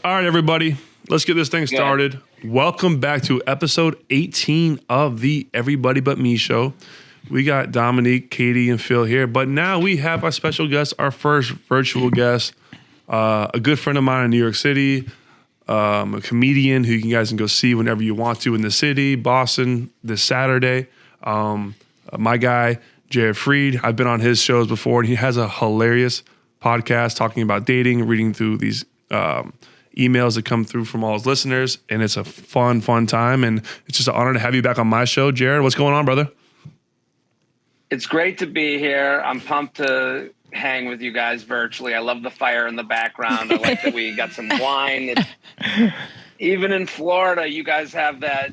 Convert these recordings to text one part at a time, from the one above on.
All right, everybody, let's get this thing started. Welcome back to episode 18 of the Everybody But Me show. We got Dominique, Katie, and Phil here, but now we have our special guest, our first virtual guest, a good friend of mine in New York City, a comedian who you guys can go see whenever you want to in the city, Boston, this Saturday. My guy, Jared Freid, I've been on his shows before, and he has a hilarious podcast talking about dating, reading through these emails that come through from all his listeners, and it's a fun time, and it's just an honor to have you back on my show. Jared, what's going on, brother? It's great to be here. I'm pumped to hang with you guys virtually. I love the fire in the background. I like that we got some wine. Even in Florida, you guys have that,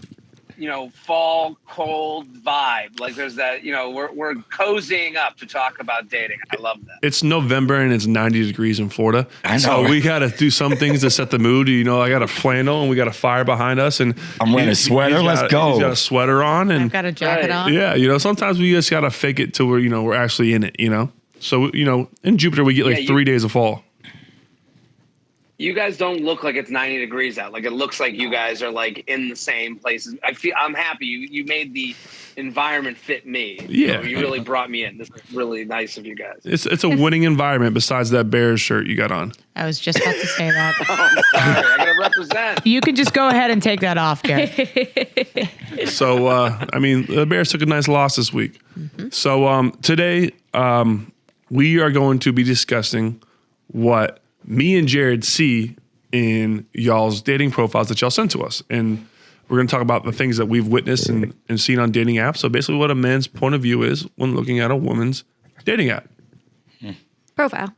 fall cold vibe. Like there's that, we're cozying up to talk about dating. I love that. It's November and it's 90 degrees in Florida. I know. So we got to do some things to set the mood. I got a flannel and we got a fire behind us, and I'm wearing a sweater. Let's go. He's got a sweater on, and I've got a jacket on. Yeah, sometimes we just got to fake it till we're actually in it. So in Jupiter we get 3 days of fall. You guys don't look like it's 90 degrees out. Like it looks like you guys are like in the same places. I'm happy you made the environment fit me. Yeah. You really brought me in. This is really nice of you guys. It's a winning environment besides that Bears shirt you got on. I was just about to say that. Oh, I'm sorry. I got to represent. You can just go ahead and take that off, Gary. So, the Bears took a nice loss this week. Mm-hmm. So today we are going to be discussing what me and Jared see in y'all's dating profiles that y'all sent to us. And we're going to talk about the things that we've witnessed and seen on dating apps. So basically what a man's point of view is when looking at a woman's dating app. Profile.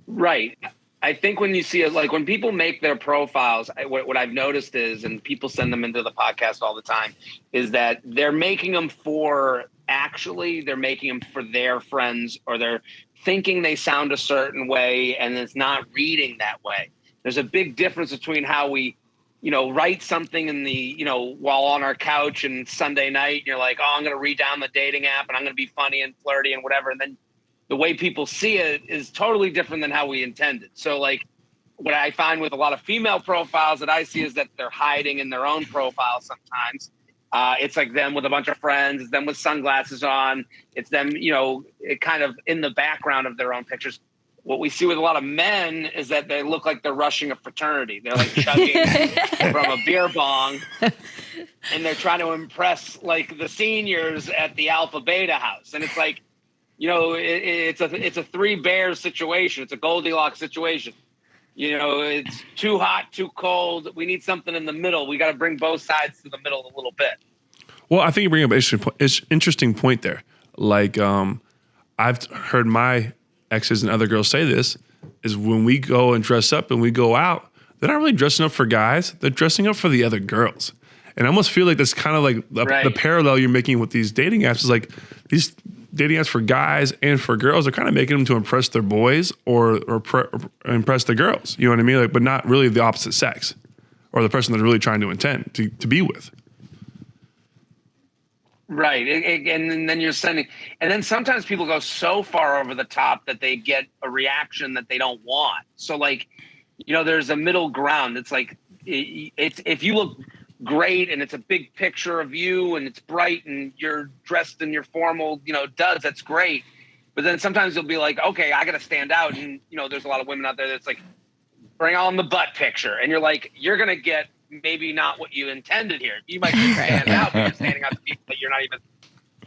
Right. I think when you see it, like when people make their profiles, what I've noticed is, and people send them into the podcast all the time, is that they're making them they're making them for their friends, or they're thinking they sound a certain way and it's not reading that way. There's a big difference between how we, write something in the, while on our couch and Sunday night, you're like, oh, I'm going to read down the dating app and I'm going to be funny and flirty and whatever. And then the way people see it is totally different than how we intended. So like what I find with a lot of female profiles that I see is that they're hiding in their own profile sometimes. It's like them with a bunch of friends. It's them with sunglasses on. It's them, it kind of in the background of their own pictures. What we see with a lot of men is that they look like they're rushing a fraternity. They're like chugging from a beer bong, and they're trying to impress like the seniors at the Alpha Beta house. And it's like, it's a three bears situation. It's a Goldilocks situation. It's too hot, too cold. We need something in the middle. We got to bring both sides to the middle a little bit. Well, I think you bring up an interesting point there. Like, I've heard my exes and other girls say this, is when we go and dress up and we go out, they're not really dressing up for guys. They're dressing up for the other girls. And I almost feel like that's kind of like the parallel you're making with these dating apps is like these dating apps for guys and for girls are kind of making them to impress their boys or impress the girls. You know what I mean? Like, but not really the opposite sex or the person they're really trying to intend to be with. Right. And then you're sending, and then sometimes people go so far over the top that they get a reaction that they don't want. So like, there's a middle ground. It's like, it's if you look great and it's a big picture of you and it's bright and you're dressed in your formal, duds, that's great. But then sometimes you'll be like, okay, I got to stand out. And, there's a lot of women out there that's like, bring on the butt picture. And you're like, you're going to get maybe not what you intended here. You might stand out, but you're standing out to people that you're not even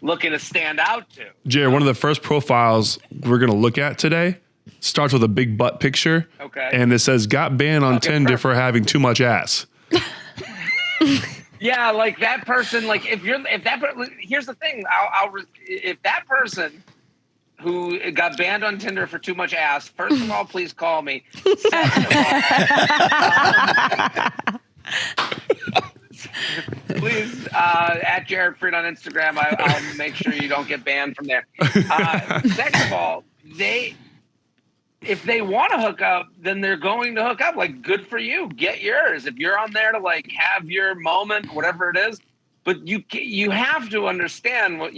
looking to stand out to. Jared, one of the first profiles we're going to look at today starts with a big butt picture. Okay. And it says, got banned on Tinder for having too much ass. Yeah, like that person, like here's the thing. If that person who got banned on Tinder for too much ass, first of all, please call me. Please, at Jared Freid on Instagram, I'll make sure you don't get banned from there. Second of all, if they want to hook up, then they're going to hook up. Like, good for you. Get yours. If you're on there to like have your moment, whatever it is, but you have to understand what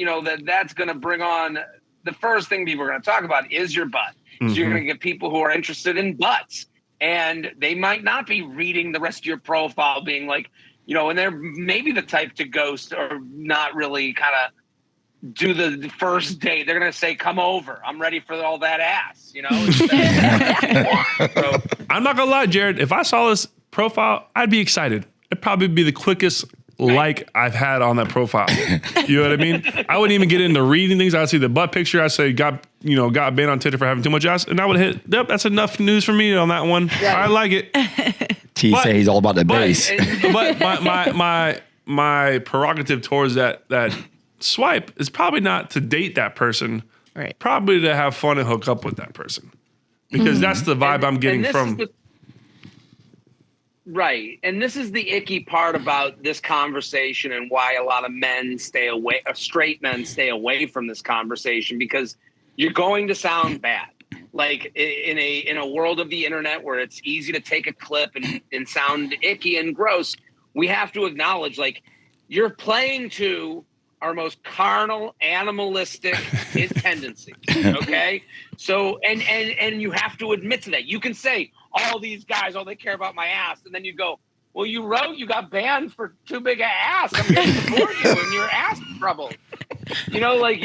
that's going to bring on. The first thing people are going to talk about is your butt. Mm-hmm. So you're going to get people who are interested in butts. And they might not be reading the rest of your profile being like, and they're maybe the type to ghost or not really kind of do the first date. They're going to say, come over. I'm ready for all that ass, So, I'm not going to lie, Jared. If I saw this profile, I'd be excited. It'd probably be the quickest like I've had on that profile. You know what I mean? I wouldn't even get into reading things. I'd see the butt picture. I'd say, got banned on Twitter for having too much ass. And I would hit, yep, that's enough news for me on that one. Yeah. I like it. T say he's all about the bass. But my prerogative towards that swipe is probably not to date that person. Right. Probably to have fun and hook up with that person. Because that's the vibe I'm getting from. Right. And this is the icky part about this conversation and why a lot of men stay away, straight men stay away from this conversation, because you're going to sound bad. Like in a world of the internet where it's easy to take a clip and sound icky and gross, we have to acknowledge, like, you're playing to our most carnal, animalistic tendencies. Okay. So, and you have to admit to that. You can say, all these guys, they care about my ass. And then you go, well, you wrote you got banned for too big a ass. I'm going to support you in your ass trouble. Like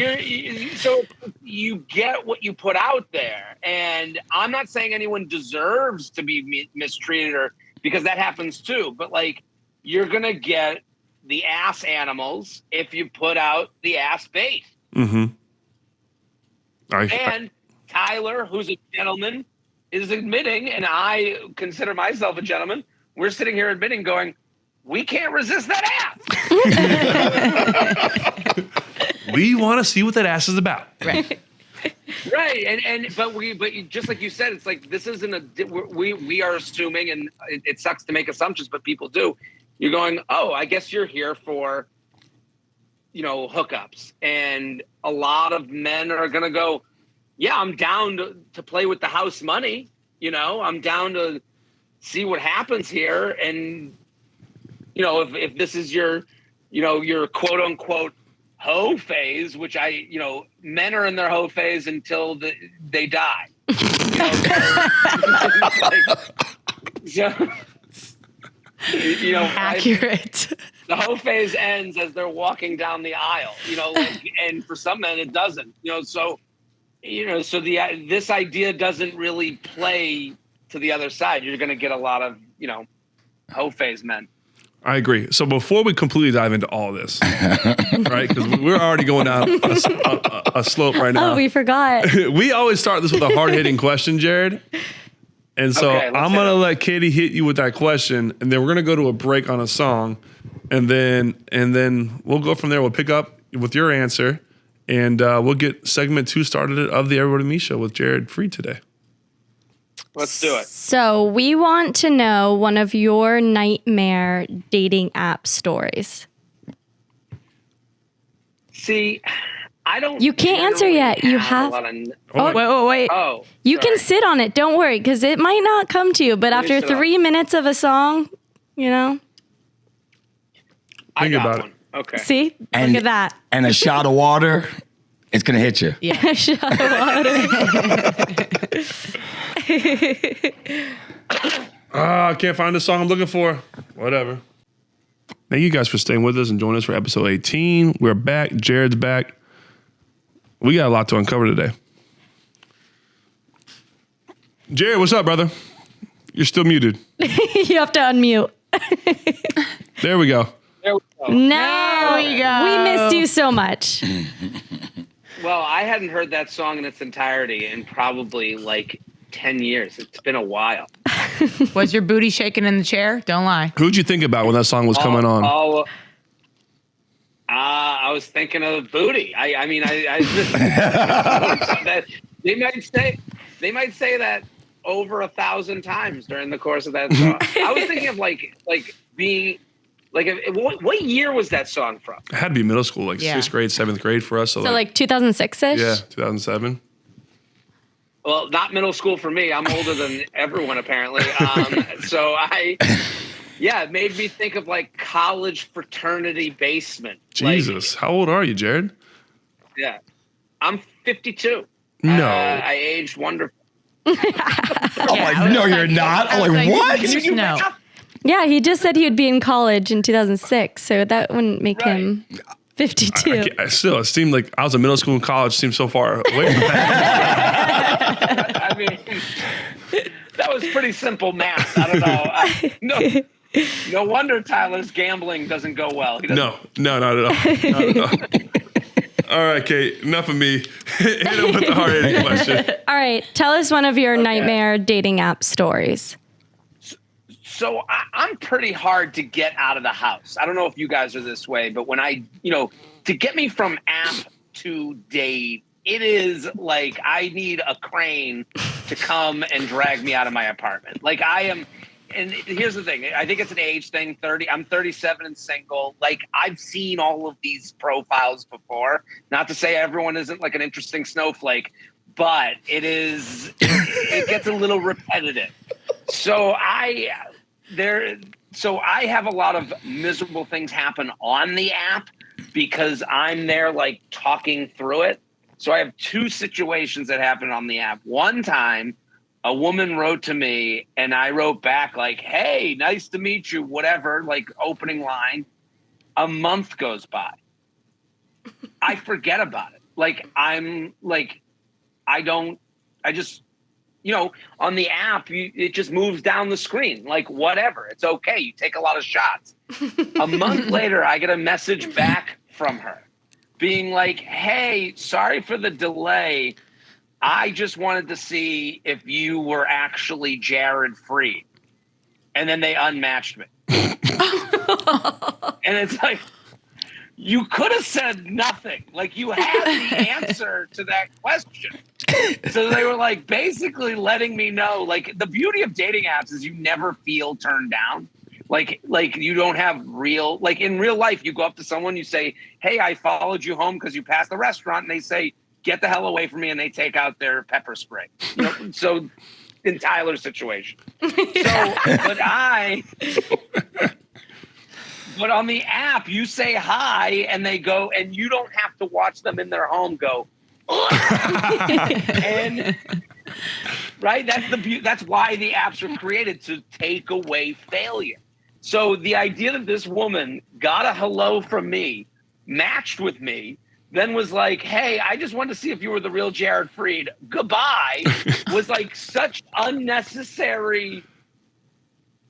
so you get what you put out there. And I'm not saying anyone deserves to be mistreated, or because that happens too. But like, you're going to get the ass animals if you put out the ass bait. Mm-hmm. And Tyler, who's a gentleman, is admitting, and I consider myself a gentleman, we're sitting here admitting, going, we can't resist that ass. We want to see what that ass is about. Right. Right. But just like you said, it's like, this isn't we are assuming, and it sucks to make assumptions, but people do. You're going, oh, I guess you're here for, hookups. And a lot of men are going to go, yeah, I'm down to play with the house money. I'm down to see what happens here. And, if this is your quote unquote hoe phase, which men are in their hoe phase until they die. Accurate. The hoe phase ends as they're walking down the aisle, and for some men it doesn't, so this idea doesn't really play to the other side. You're going to get a lot of, hoe phase men. I agree. So before we completely dive into all this, right, because we're already going down a slope right now. Oh, we forgot. We always start this with a hard-hitting question, Jared. And so I'm going to let Katie hit you with that question, and then we're going to go to a break on a song, and then we'll go from there. We'll pick up with your answer. And we'll get segment 2 started of the Everybody Me Show with Jared Freid today. Let's do it. So we want to know one of your nightmare dating app stories. See, I don't. You can't answer yet. You have. Wait. Oh, you can sit on it. Don't worry, because it might not come to you. But after 3 minutes of a song, think about it. Okay. See? Look at that. And a shot of water, it's going to hit you. Yeah, a shot of water. I can't find the song I'm looking for. Whatever. Thank you guys for staying with us and joining us for episode 18. We're back. Jared's back. We got a lot to uncover today. Jared, what's up, brother? You're still muted. You have to unmute. There we go. There we go. No, we missed you so much. Well, I hadn't heard that song in its entirety in probably like 10 years. It's been a while. Was your booty shaking in the chair? Don't lie. Who'd you think about when that song was coming on? I was thinking of Booty. I mean, they might say that over 1,000 times during the course of that song. I was thinking of like being like, what year was that song from? It had to be middle school, like 6th grade, 7th grade for us. So like 2006-ish? Yeah, 2007. Well, not middle school for me. I'm older than everyone, apparently. So it made me think of like college fraternity basement. Jesus. How old are you, Jared? Yeah. I'm 52. No. I aged wonderfully. I'm like, no, you're not. I'm like, what? Can you do No. math? Yeah, he just said he would be in college in 2006, so that wouldn't make him 52. Still, it seemed like I was in middle school and college. Seemed so far away from that. I mean, that was pretty simple math. I don't know. No wonder Tyler's gambling doesn't go well. No, not at all. Not at all. All right, Kate, enough of me. Hit him with the hard-hitting question. All right, tell us one of your nightmare dating app stories. So I'm pretty hard to get out of the house. I don't know if you guys are this way, but when to get me from app to date, it is like I need a crane to come and drag me out of my apartment. Like I am, and here's the thing. I think it's an age thing. I'm 37 and single. Like I've seen all of these profiles before. Not to say everyone isn't like an interesting snowflake, but it gets a little repetitive. So I have a lot of miserable things happen on the app because I'm there like talking through it. So I have two situations that happened on the app. One time, a woman wrote to me and I wrote back like, hey, nice to meet you, whatever, like opening line. A month goes by. I forget about it. Like on the app, it just moves down the screen. Like, whatever. It's okay. You take a lot of shots. A month later, I get a message back from her being like, hey, sorry for the delay. I just wanted to see if you were actually Jared Freid. And then they unmatched me. And it's like, you could have said nothing. Like, you had the answer to that question. So they were like basically letting me know, like the beauty of dating apps is you never feel turned down. Like you don't have like in real life, you go up to someone, you say, hey, I followed you home because you passed the restaurant. And they say, get the hell away from me. And they take out their pepper spray. You know? So in Tyler's situation. But on the app, you say hi and they go, and you don't have to watch them in their home go, and right, that's why the apps were created, to take away failure. So the idea that this woman got a hello from me, matched with me, then was like, hey, I just wanted to see if you were the real Jared Freid, goodbye, was like such unnecessary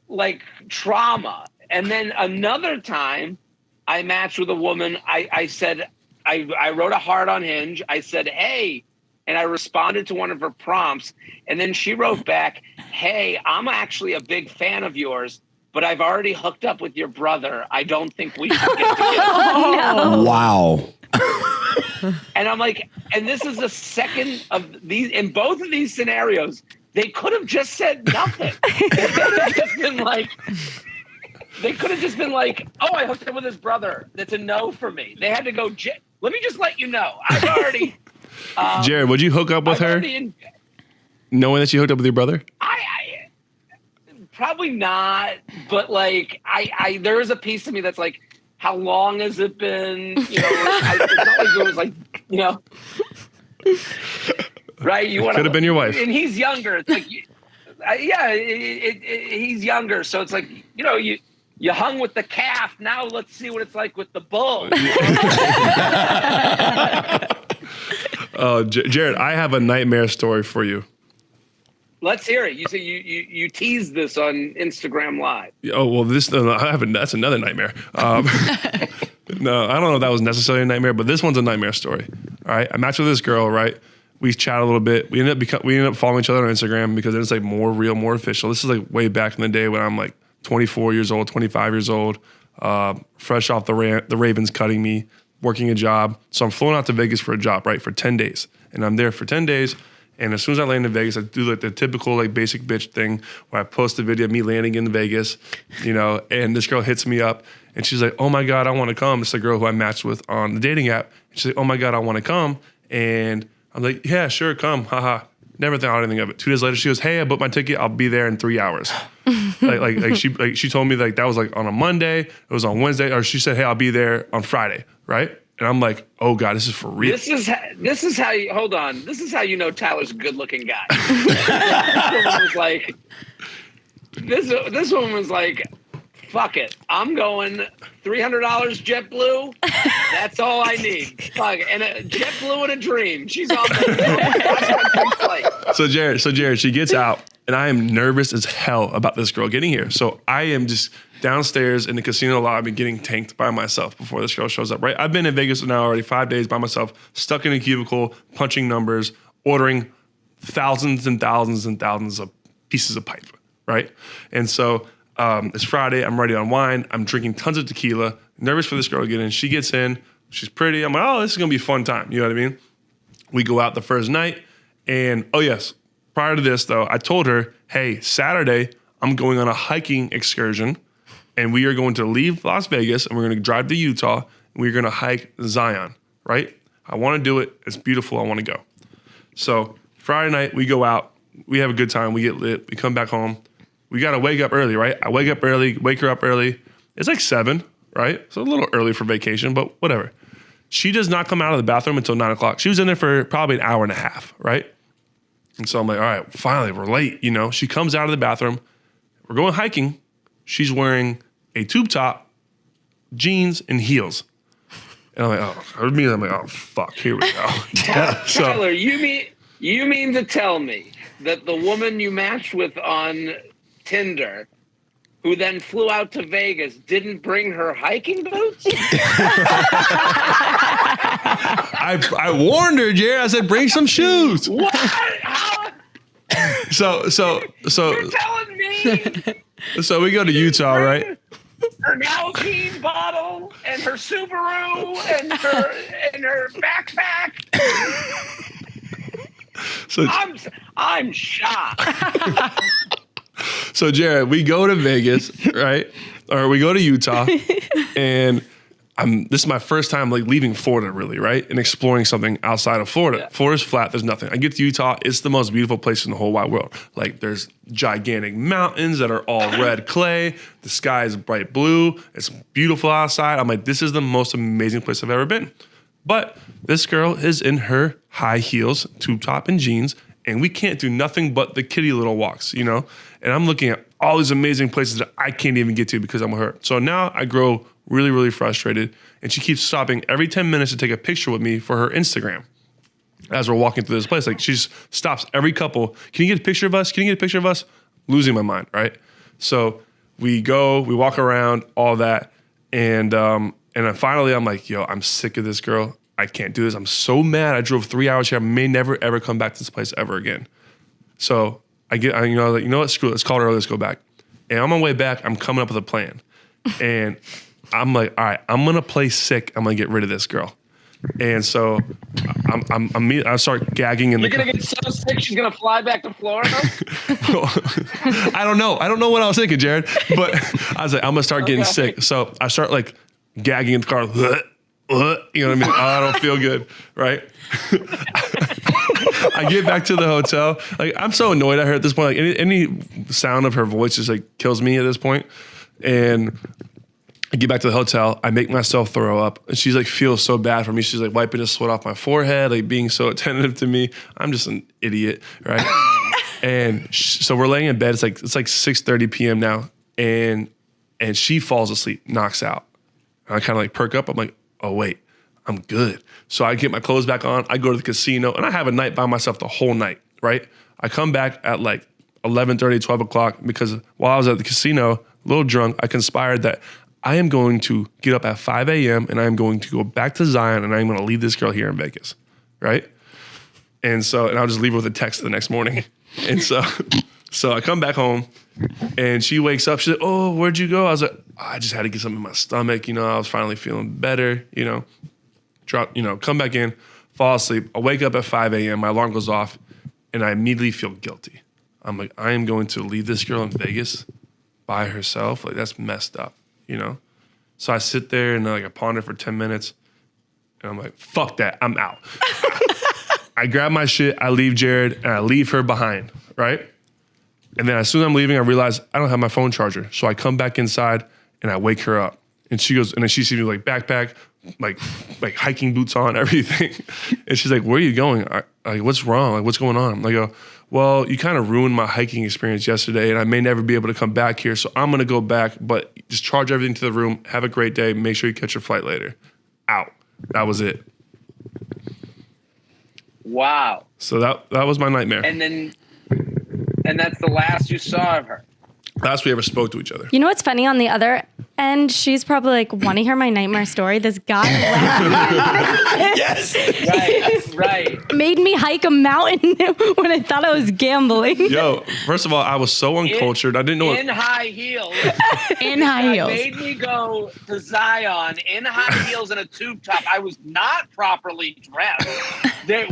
like trauma. And then another time I matched with a woman, I said, I wrote a heart on Hinge. I said, hey, and I responded to one of her prompts. And then she wrote back, hey, I'm actually a big fan of yours, but I've already hooked up with your brother. I don't think we should get together. No. Wow. And I'm like, and this is the second of these, in both of these scenarios, they could have just said nothing. They could have just been like, oh, I hooked up with his brother. That's a no for me. They had to go, let me just let you know. I've already... Jared, would you hook up with her knowing that she hooked up with your brother? I probably not, but like, there is a piece of me that's like, how long has it been? You know, it's not like it was like, you know... Right? You want could have been your wife. And he's younger. It's like, he's younger. So it's like, you know, you hung with the calf. Now let's see what it's like with the bull. Oh, Jared, I have a nightmare story for you. Let's hear it. You say you teased this on Instagram Live. Oh, well, that's another nightmare. No, I don't know if that was necessarily a nightmare, but this one's a nightmare story. All right. I matched with this girl, right? We chat a little bit. We ended up following each other on Instagram because it's like more real, more official. This is like way back in the day when I'm like 24 years old, 25 years old, fresh off the Ravens cutting me, working a job. So I'm flown out to Vegas for a job, right, for 10 days. And I'm there for 10 days. And as soon as I land in Vegas, I do like the typical like basic bitch thing where I post a video of me landing in Vegas, you know, and this girl hits me up and she's like, oh my God, I want to come. It's a girl who I matched with on the dating app. And she's like, oh my God, I want to come. And I'm like, yeah, sure, come. Haha. Never thought anything of it. 2 days later, she goes, hey, I booked my ticket. I'll be there in 3 hours. She told me like that was like on a Monday. It was on Wednesday. Or she said, hey, I'll be there on Friday, right? And I'm like, oh God, this is for real. This is how you hold on. This is how you know Tyler's a good looking guy. This woman was like, fuck it. I'm going $300 JetBlue. That's all I need. Fuck it. And a JetBlue and a dream. She's on the flight. So Jared, she gets out, and I am nervous as hell about this girl getting here. So I am just downstairs in the casino lobby getting tanked by myself before this girl shows up, right? I've been in Vegas now already 5 days by myself, stuck in a cubicle, punching numbers, ordering thousands and thousands and thousands of pieces of pipe, right? And so it's Friday. I'm ready to unwind. I'm drinking tons of tequila, nervous for this girl to get in. She gets in. She's pretty. I'm like, oh, this is going to be a fun time. You know what I mean? We go out the first night. And, oh, yes, prior to this, though, I told her, hey, Saturday, I'm going on a hiking excursion. And we are going to leave Las Vegas, and we're going to drive to Utah. And we're going to hike Zion, right? I want to do it. It's beautiful. I want to go. So Friday night, we go out. We have a good time. We get lit. We come back home. We got to wake up early, right? I wake up early, wake her up early. It's like 7, right? So a little early for vacation, but whatever. She does not come out of the bathroom until 9 o'clock. She was in there for probably an hour and a half, right? And so I'm like, all right, finally, we're late, you know? She comes out of the bathroom. We're going hiking. She's wearing a tube top, jeans, and heels. And I'm like, oh, fuck, here we go. Tyler, you mean to tell me that the woman you matched with on Tinder, who then flew out to Vegas, didn't bring her hiking boots? I warned her, Jared. I said, bring some shoes. What? How? So You're telling me? So we go to Utah, right? Her Nalgene bottle and her Subaru and her backpack. So I'm shocked. So Jared, we go to Vegas, right? Or we go to Utah, and this is my first time like leaving Florida, really, right? And exploring something outside of Florida. Yeah. Florida's flat, there's nothing. I get to Utah, it's the most beautiful place in the whole wide world. Like there's gigantic mountains that are all red clay. The sky is bright blue. It's beautiful outside. I'm like, this is the most amazing place I've ever been. But this girl is in her high heels, tube top, and jeans, and we can't do nothing but the kitty little walks, you know? And I'm looking at all these amazing places that I can't even get to because I'm with her. So now I grow really, really frustrated, and she keeps stopping every 10 minutes to take a picture with me for her Instagram as we're walking through this place. Like, she just stops every couple. Can you get a picture of us? Can you get a picture of us? Losing my mind, right? So we go, we walk around, all that, and then finally I'm like, yo, I'm sick of this girl. I can't do this. I'm so mad. I drove 3 hours here. I may never, ever come back to this place ever again. So you know what? Screw it. Let's call her. Let's go back. And on my way back, I'm coming up with a plan. And I'm like, all right, I'm going to play sick. I'm going to get rid of this girl. And so I start gagging in the car. You're going to get so sick she's going to fly back to Florida? I don't know. I don't know what I was thinking, Jared. But I was like, I'm going to start getting sick. So I start like gagging in the car. You know what I mean? I don't feel good, right? I get back to the hotel. Like, I'm so annoyed at her at this point. Like, any sound of her voice just like kills me at this point. And I get back to the hotel. I make myself throw up. And she's like, feels so bad for me. She's like wiping the sweat off my forehead, like being so attentive to me. I'm just an idiot, right? And so we're laying in bed. It's like 6:30 p.m. now. And she falls asleep, knocks out. And I kind of like perk up. I'm like, oh, wait, I'm good. So I get my clothes back on. I go to the casino, and I have a night by myself the whole night, right? I come back at like 11:30, 12 o'clock because while I was at the casino, a little drunk, I conspired that I am going to get up at 5 a.m. and I am going to go back to Zion, and I'm going to leave this girl here in Vegas, right? And I'll just leave her with a text the next morning. And so I come back home, and she wakes up. She's like, oh, where'd you go? I was like, I just had to get something in my stomach. You know, I was finally feeling better, you know. Come back in, fall asleep. I wake up at 5 a.m. My alarm goes off, and I immediately feel guilty. I'm like, I am going to leave this girl in Vegas by herself. Like, that's messed up, you know? So I sit there, and I ponder for 10 minutes, and I'm like, fuck that. I'm out. I grab my shit. I leave Jared, and I leave her behind, right? And then as soon as I'm leaving, I realize I don't have my phone charger. So I come back inside and I wake her up. And she goes, and then she sees me like backpack, like hiking boots on, everything. And she's like, where are you going? Like, what's wrong? Like, what's going on? I go, well, you kind of ruined my hiking experience yesterday, and I may never be able to come back here. So I'm going to go back, but just charge everything to the room. Have a great day. Make sure you catch your flight later. Out. That was it. Wow. So that was my nightmare. And that's the last you saw of her. Last we ever spoke to each other. You know what's funny? On the other end, she's probably like, want to hear my nightmare story? This guy Yes. Right. made me hike a mountain when I thought I was gambling. Yo, first of all, I was so uncultured. I didn't know In high heels. In high heels. Made me go to Zion in high heels and a tube top. I was not properly dressed.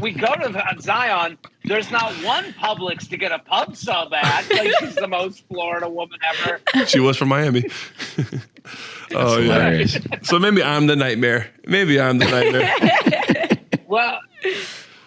We go to Zion. There's not one Publix to get a pub sub at. Like, she's the most Florida woman ever. she was from Miami. Oh, yeah. Hilarious. So maybe I'm the nightmare. Well,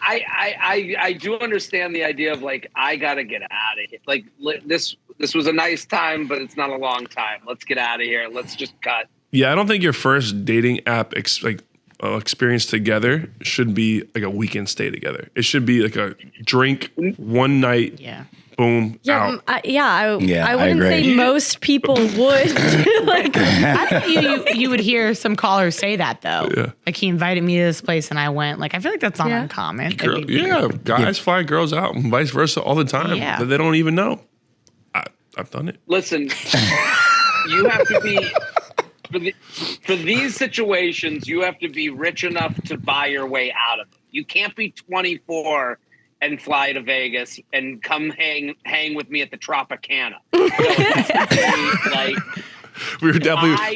I do understand the idea of like, I gotta get out of here. Like, this was a nice time, but it's not a long time. Let's get out of here. Let's just cut. Yeah, I don't think your first dating app experience together should be like a weekend stay together. It should be like a drink one night. Yeah. Boom. Yeah, out. I I wouldn't agree. say most people would. Like, I think you would hear some callers say that though. Yeah. Like he invited me to this place and I went. Like I feel like that's not Yeah. uncommon. Like, Girl, yeah, guys fly girls out and vice versa all the time. Yeah. But they don't even know. I've done it. Listen, you have to be for these situations. You have to be rich enough to buy your way out of it. You can't be 24 and fly to Vegas and come hang with me at the Tropicana. Like,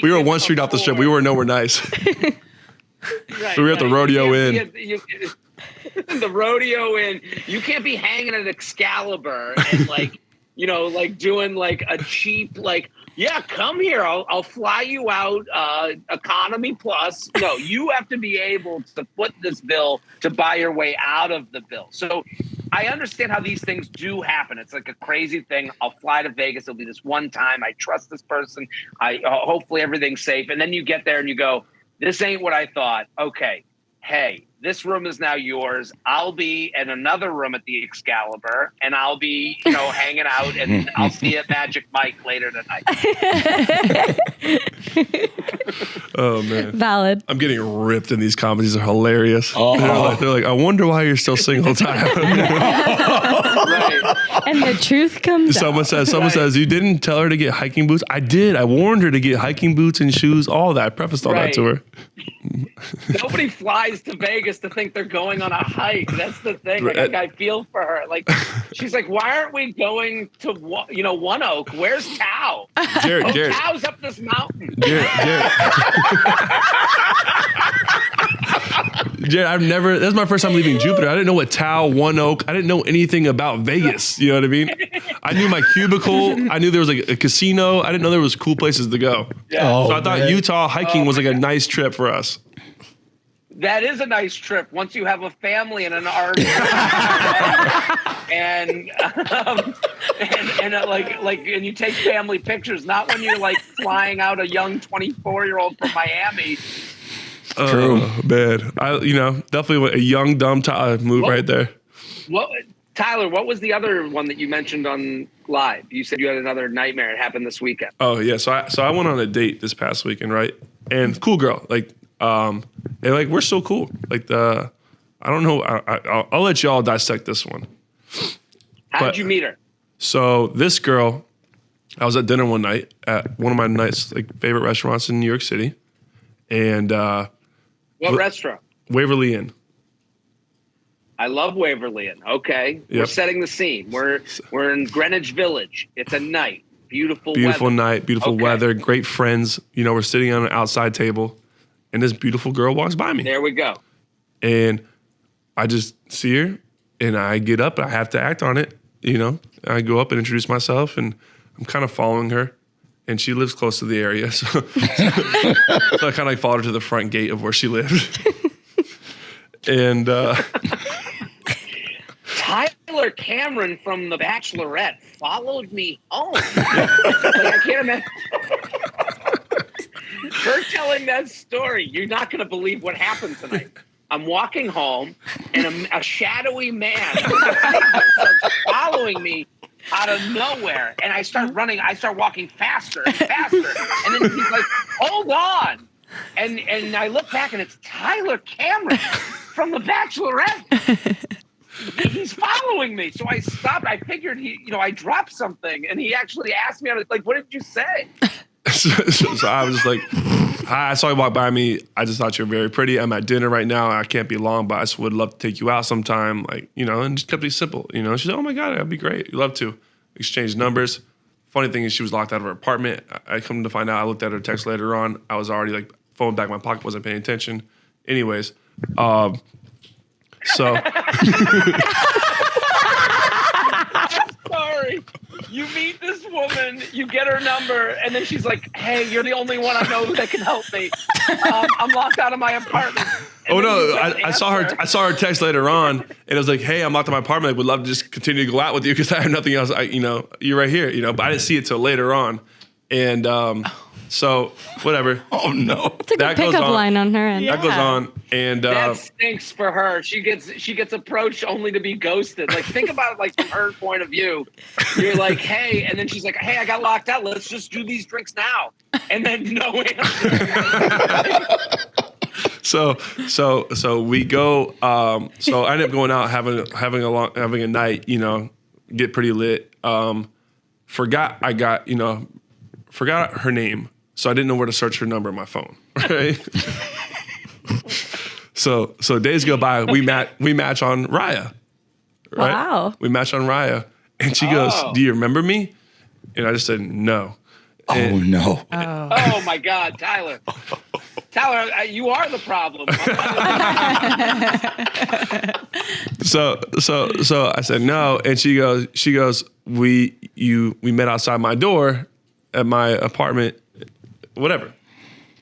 We were one street off the strip. We were nowhere nice. right, We were at the right. rodeo You inn. can't be the rodeo inn. You can't be hanging at Excalibur and like, like doing like a cheap, like, yeah, come here. I'll fly you out economy plus. No, you have to be able to foot this bill to buy your way out of the bill. So I understand how these things do happen. It's like a crazy thing. I'll fly to Vegas. It'll be this one time. I trust this person. Hopefully everything's safe. And then you get there and you go, this ain't what I thought. Okay. Hey, this room is now yours. I'll be in another room at the Excalibur, and I'll be, hanging out, and I'll see you at Magic Mike later tonight. Oh, man. valid. I'm getting ripped in these comedies. Are hilarious. Oh. They're like, I wonder why you're still single, Tyler. Right. And the truth comes Someone out. says, you didn't tell her to get hiking boots? I did. I warned her to get hiking boots and shoes, all that. I prefaced all that to her. Nobody flies to Vegas to think they're going on a hike. That's the thing. Like, I feel for her. Like, she's like, why aren't we going to, One Oak? Where's Tao? Jared. Tao's up this mountain. Jared, that's my first time leaving Jupiter. I didn't know what Tao, One Oak. I didn't know anything about Vegas. You know what I mean? I knew my cubicle. I knew there was like a casino. I didn't know there was cool places to go. Oh, So I thought man. Utah hiking was like a nice trip for us. That is a nice trip once you have a family and an RV. and and you take family pictures, not when you're like flying out a young 24-year-old from Miami. True. Man. Definitely a young, dumb Tyler move right there. Tyler, what was the other one that you mentioned on live? You said you had another nightmare. It happened this weekend. Oh, yeah. So I went on a date this past weekend, right? And cool girl. And we're so cool. I don't know. I'll let y'all dissect this one. How'd you meet her? So this girl, I was at dinner one night at one of my favorite restaurants in New York City, and What restaurant? Waverly Inn. I love Waverly Inn. Okay. We're Yep. setting the scene. We're in Greenwich Village. It's a night. Beautiful Beautiful weather. night, beautiful Okay. weather, great friends. We're sitting on an outside table, and this beautiful girl walks by me. There we go. And I just see her, and I get up. I have to act on it, I go up and introduce myself, and I'm kind of following her. And she lives close to the area, so I kind of followed her to the front gate of where she lived. And Tyler Cameron from The Bachelorette followed me home. I can't imagine. her telling that story, you're not going to believe what happened tonight. I'm walking home, and a shadowy man starts following me out of nowhere. And I start running. I start walking faster and faster. And then he's like, hold on. And I look back, and it's Tyler Cameron from The Bachelorette. He's following me. So I stopped. I figured I dropped something. And he actually asked me, like, what did you say? So I was just like, hi, I saw you walk by me. I just thought you were very pretty. I'm at dinner right now. I can't be long, but I just would love to take you out sometime. Like, and just kept it simple. She said, oh my God, that'd be great. You'd love to. Exchange numbers. Funny thing is she was locked out of her apartment. I come to find out, I looked at her text later on. I was already like, phone back in my pocket, wasn't paying attention. Anyways, so. Sorry. You meet this woman, you get her number, and then she's like, hey, you're the only one I know that can help me. I'm locked out of my apartment. And I saw her text later on, and it was like, hey, I'm locked in my apartment. I would love to just continue to go out with you because I have nothing else. You're right here, but I didn't see it till later on. And so whatever. Oh no. It's a good pickup line on her end. That goes on. And that stinks for her. She gets approached only to be ghosted. Like, think about it, like, from her point of view. You're like, hey, and then she's like, hey, I got locked out. Let's just do these drinks now. And then no answer. So we go. So I ended up going out having a night. Get pretty lit. Forgot her name, so I didn't know where to search her number on my phone. Right. So days go by. We match on Raya. Right? Wow. We match on Raya, and she goes, "Do you remember me?" And I just said, "No." Oh no. Oh my God, Tyler. Tyler, you are the problem. So I said no, and she goes, we met outside my door at my apartment, whatever.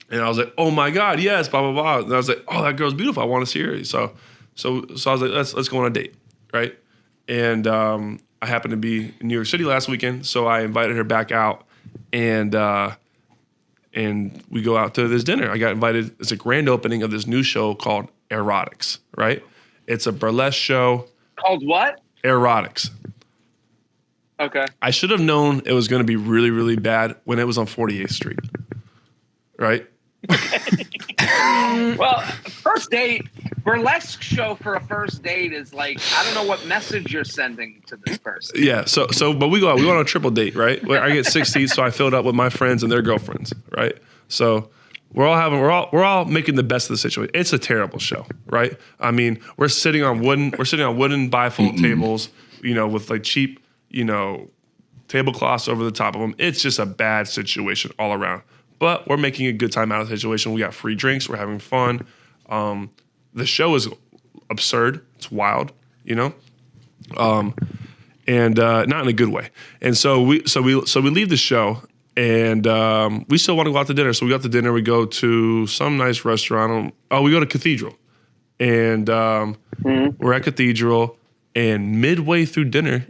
And I was like, oh my God, yes, blah blah blah. And I was like, oh, that girl's beautiful. I want to see her. So I was like, let's go on a date, right? And I happened to be in New York City last weekend, so I invited her back out, and we go out to this dinner. I got invited. It's a grand opening of this new show called Erotics, right? It's a burlesque show. Called what? Erotics. Okay. I should have known it was going to be really, really bad when it was on 48th Street, right? Well, first date, burlesque show for a first date is like, I don't know what message you're sending to this person. Yeah. But we go on a triple date, right? Where I get 6 seats, so I filled up with my friends and their girlfriends, right? So we're all making the best of the situation. It's a terrible show, right? I mean, we're sitting on wooden bifold tables, with like cheap, tablecloths over the top of them. It's just a bad situation all around. But we're making a good time out of the situation. We got free drinks. We're having fun. The show is absurd. It's wild, and not in a good way. And so we leave the show, and we still want to go out to dinner. So we go out to dinner. We go to some nice restaurant. We go to Cathedral, and we're at Cathedral. And midway through dinner,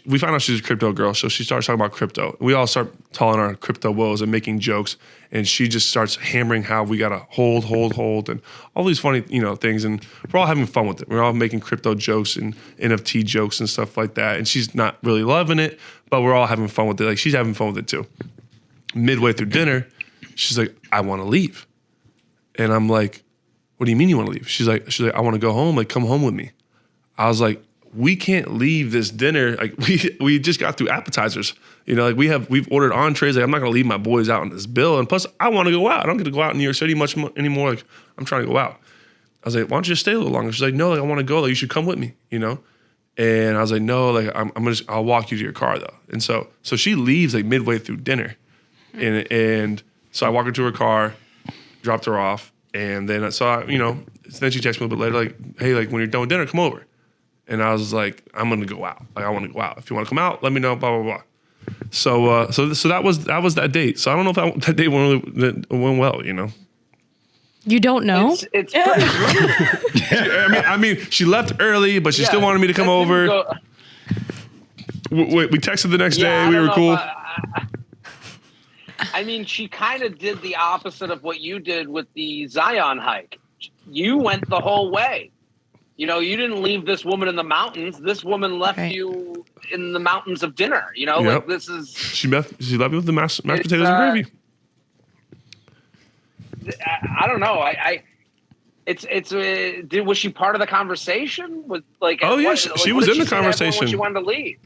we found out she's a crypto girl, so she starts talking about crypto. We all start telling our crypto woes and making jokes, and she just starts hammering how we gotta hold, and all these funny, things. And we're all having fun with it. We're all making crypto jokes and NFT jokes and stuff like that. And she's not really loving it, but we're all having fun with it. Like, she's having fun with it too. Midway through dinner, she's like, "I want to leave," and I'm like, "What do you mean you want to leave?" She's like, "I want to go home. Like, come home with me." I was like, we can't leave this dinner. Like, we just got through appetizers. We've ordered entrees. Like, I'm not gonna leave my boys out on this bill. And plus, I want to go out. I don't get to go out in New York City much anymore. Like, I'm trying to go out. I was like, why don't you just stay a little longer? She's like, no, like, I want to go. Like, you should come with me. And I was like, no, like, I'll walk you to your car though. And so she leaves like midway through dinner, and so I walk her to her car, dropped her off, and then then she texted me a little bit later, like, hey, like, when you're done with dinner, come over. And I was like, I'm gonna go out. Like, I want to go out. If you want to come out, let me know. Blah blah blah. So that was that date. So I don't know if that date went well. You don't know? It's pretty rude. I mean, she left early, but she still wanted me to come over. We texted the next day. We were cool. I mean, she kind of did the opposite of what you did with the Zion hike. You went the whole way. You know, you didn't leave this woman in the mountains. This woman left you in the mountains of dinner. You know, like this is. She left me with the mashed potatoes and gravy. I don't know. Was she part of the conversation? Was like, oh yeah, she was in the conversation when she wanted to leave.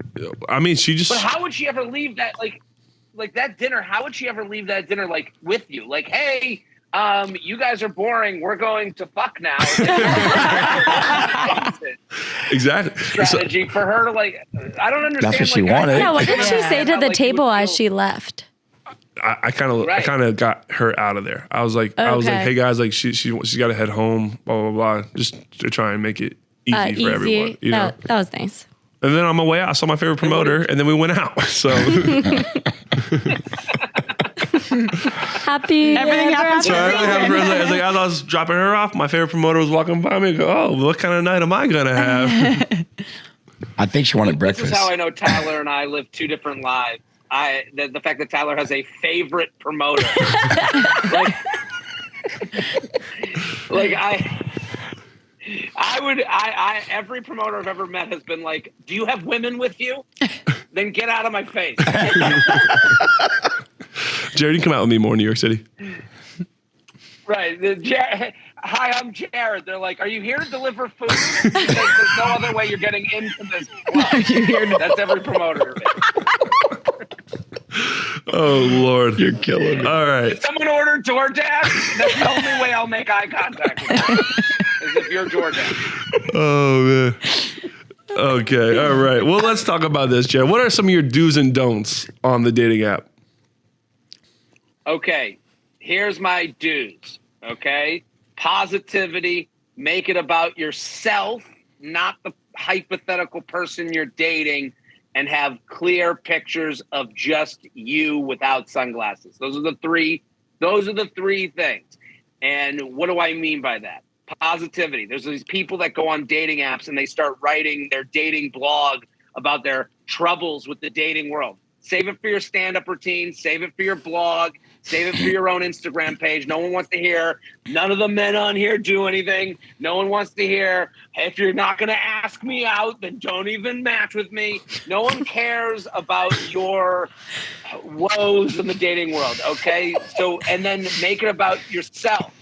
I mean, she just. But how would she ever leave that? Like that dinner? How would she ever leave that dinner like with you? Like, hey, you guys are boring. We're going to fuck now. Exactly. Strategy for her to like. I don't understand. That's what she wanted. Yeah, what did she say to the table as she left? I kind of got her out of there. I was like, hey guys, like she's got to head home, blah blah blah, just to try and make it easy for everyone. You know? That was nice. And then on my way out, I saw my favorite promoter, and then we went out. So happy. Everything happens for a reason. as I was dropping her off, my favorite promoter was walking by me and go, oh, what kind of night am I gonna have? I think she wanted breakfast. This is how I know Tyler and I live two different lives. The fact that Tyler has a favorite promoter. Every promoter I've ever met has been like, do you have women with you? Then get out of my face. Jared, you come out with me more in New York City. Right. Hi, I'm Jared. They're like, are you here to deliver food? Because there's no other way you're getting into this club. That's every promoter. Oh, Lord. You're killing me. All right. If someone ordered DoorDash, that's the only way I'll make eye contact with you, is if you're DoorDash. Oh, man. Okay. All right. Well, let's talk about this, Jared. What are some of your do's and don'ts on the dating app? Okay. Here's my do's. Okay. Positivity. Make it about yourself, not the hypothetical person you're dating, and have clear pictures of just you without sunglasses. Those are the three things. And what do I mean by that? Positivity. There's these people that go on dating apps and they start writing their dating blog about their troubles with the dating world. Save it for your stand-up routine. Save it for your blog. Save it for your own Instagram page. No one wants to hear. None of the men on here do anything. No one wants to hear. If you're not going to ask me out, then don't even match with me. No one cares about your woes in the dating world, okay? So, and then make it about yourself.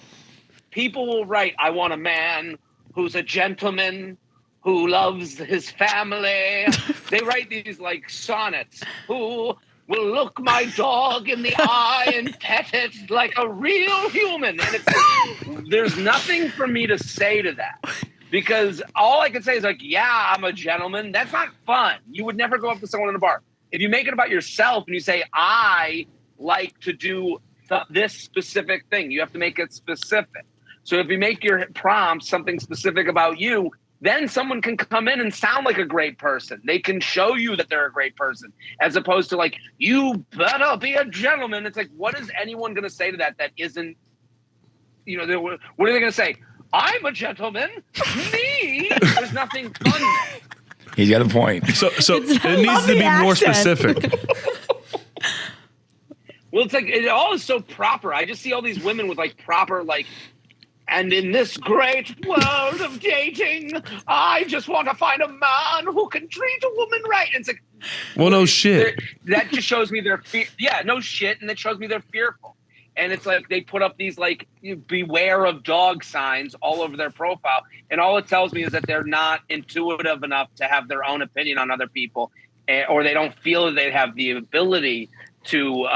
People will write, I want a man who's a gentleman, who loves his family. They write these like sonnets. Who will look my dog in the eye and pet it like a real human. And it's there's nothing for me to say to that. Because all I can say is like, yeah, I'm a gentleman. That's not fun. You would never go up to someone in a bar. If you make it about yourself and you say, I like to do this specific thing, you have to make it specific. So if you make your prompt something specific about you, then someone can come in and sound like a great person. They can show you that they're a great person, as opposed to like, you better be a gentleman. It's like, what is anyone going to say to that isn't, what are they going to say? I'm a gentleman. Me? There's nothing fun there. He's got a point. So it needs to be more specific. Well, it's like, it all is so proper. I just see all these women with like proper, like, and in this great world of dating, I just want to find a man who can treat a woman right. And it's like, well, no shit. That just shows me they're no shit, and that shows me they're fearful. And it's like they put up these like beware of dog signs all over their profile, and all it tells me is that they're not intuitive enough to have their own opinion on other people, or they don't feel that they have the ability to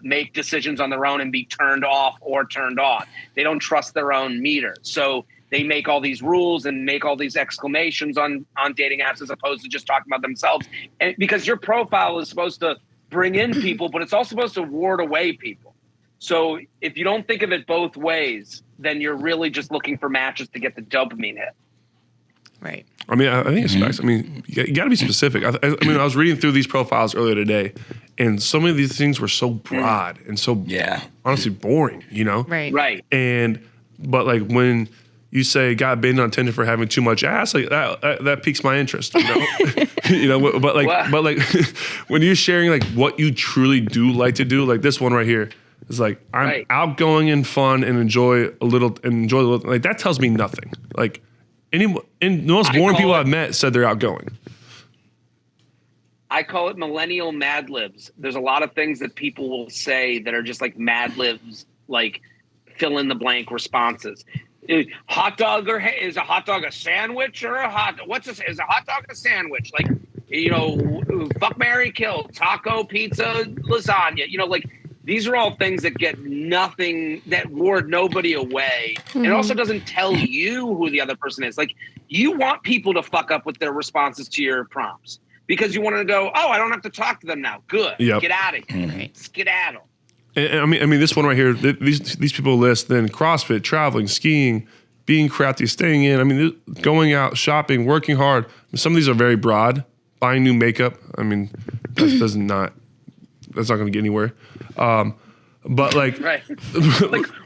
make decisions on their own and be turned off or turned on. They don't trust their own meter. So they make all these rules and make all these exclamations on dating apps as opposed to just talking about themselves. And because your profile is supposed to bring in people, but it's also supposed to ward away people. So if you don't think of it both ways, then you're really just looking for matches to get the dopamine hit. Right. I mean, I think it's facts. I mean, you got to be specific. I mean, I was reading through these profiles earlier today, and so many of these things were so broad and so honestly boring, Right. Right. But like when you say got banned on Tinder for having too much ass, like that piques my interest. You know, you know. But like when you're sharing like what you truly do like to do, like this one right here is like I'm outgoing and fun and enjoy a little. Like that tells me nothing. Like the most boring people I've met said they're outgoing. I call it millennial Mad Libs. There's a lot of things that people will say that are just like Mad Libs, like fill in the blank responses. Hot dog is a hot dog a sandwich or a hot? Is a hot dog a sandwich? Like, you know, fuck, marry, kill, taco, pizza, lasagna. You know, like these are all things that get nothing, that ward nobody away. Mm-hmm. It also doesn't tell you who the other person is. Like you want people to fuck up with their responses to your prompts. Because you want to go, oh, I don't have to talk to them now. Good. Yep. Get out of here. Mm-hmm. Skedaddle. And I mean, this one right here, these people list then CrossFit, traveling, skiing, being crafty, staying in. I mean, going out, shopping, working hard. Some of these are very broad. Buying new makeup. I mean, that's not going to get anywhere. But like, right.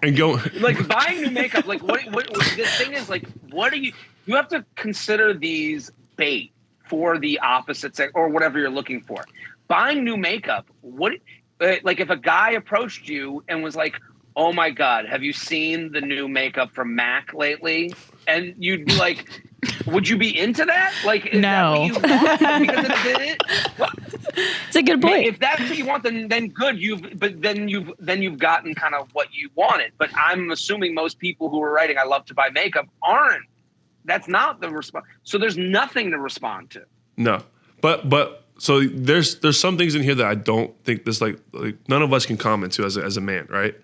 And go like buying new makeup. Like what the thing is, like, what are you have to consider these bait for the opposite sex or whatever you're looking for. Buying new makeup, like if a guy approached you and was like, oh my God, have you seen the new makeup from MAC lately? And you'd be like, would you be into that? Like, is no. that what you want? Because it's a good point. If that's what you want, then good. You've gotten kind of what you wanted. But I'm assuming most people who are writing I love to buy makeup aren't. That's not the response. So there's nothing to respond to. No, but so there's some things in here that I don't think this like none of us can comment to as a man, right?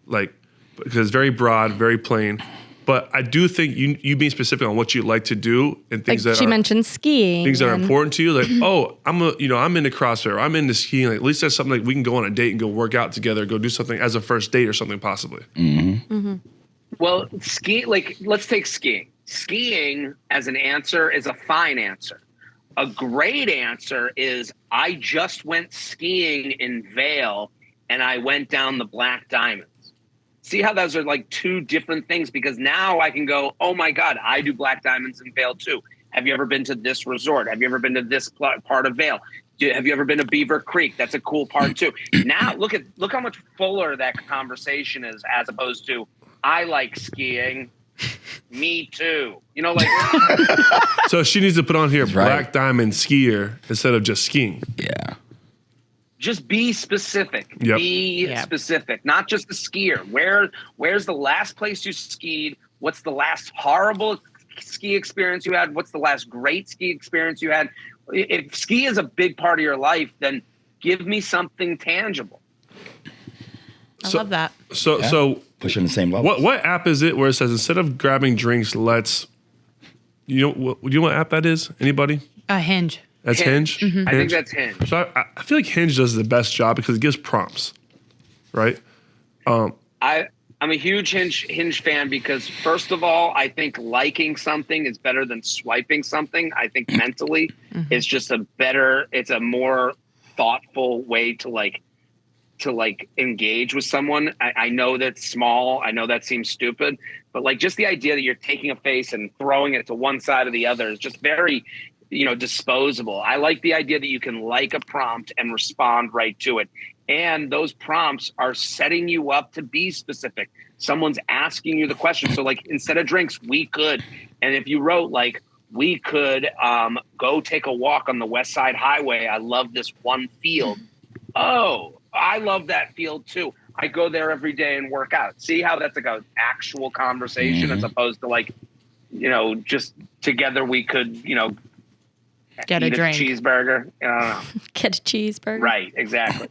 Like because it's very broad, very plain. But I do think you being specific on what you like to do and things like that she mentioned skiing, things that are important to you. Like oh, I'm into CrossFit, or I'm into skiing. Like at least that's something like we can go on a date and go work out together, go do something as a first date or something possibly. Mm-hmm. Mm-hmm. Well, let's take skiing. Skiing as an answer is a fine answer. A great answer is I just went skiing in Vail and I went down the Black Diamonds. See how those are like two different things, because now I can go, oh my God, I do Black Diamonds in Vail too. Have you ever been to this resort? Have you ever been to this part of Vail? Have you ever been to Beaver Creek? That's a cool part too. Now look how much fuller that conversation is as opposed to I like skiing. Me too. You know, like. So she needs to put on here Black Diamond skier instead of just skiing. Yeah. Just be specific. Yep. Be specific. Not just the skier. Where's the last place you skied? What's the last horrible ski experience you had? What's the last great ski experience you had? If ski is a big part of your life, then give me something tangible. I love that. So pushing the same level. What app is it where it says instead of grabbing drinks, let's you know what app that is? Anybody? Hinge. That's Hinge. Mm-hmm. I think that's Hinge. So I feel like Hinge does the best job because it gives prompts, right? I'm a huge Hinge fan because first of all, I think liking something is better than swiping something. I think mentally, it's just it's a more thoughtful way to engage with someone. I know that's small. I know that seems stupid, but like just the idea that you're taking a face and throwing it to one side or the other is just very, disposable. I like the idea that you can like a prompt and respond right to it. And those prompts are setting you up to be specific. Someone's asking you the question. So like instead of drinks, we could. And if you wrote like, we could go take a walk on the West Side Highway. I love this one field. Oh, I love that field too. I go there every day and work out. See how that's like an actual conversation as opposed to like, just together we could, get a drink, cheeseburger. Get a cheeseburger. Right, exactly.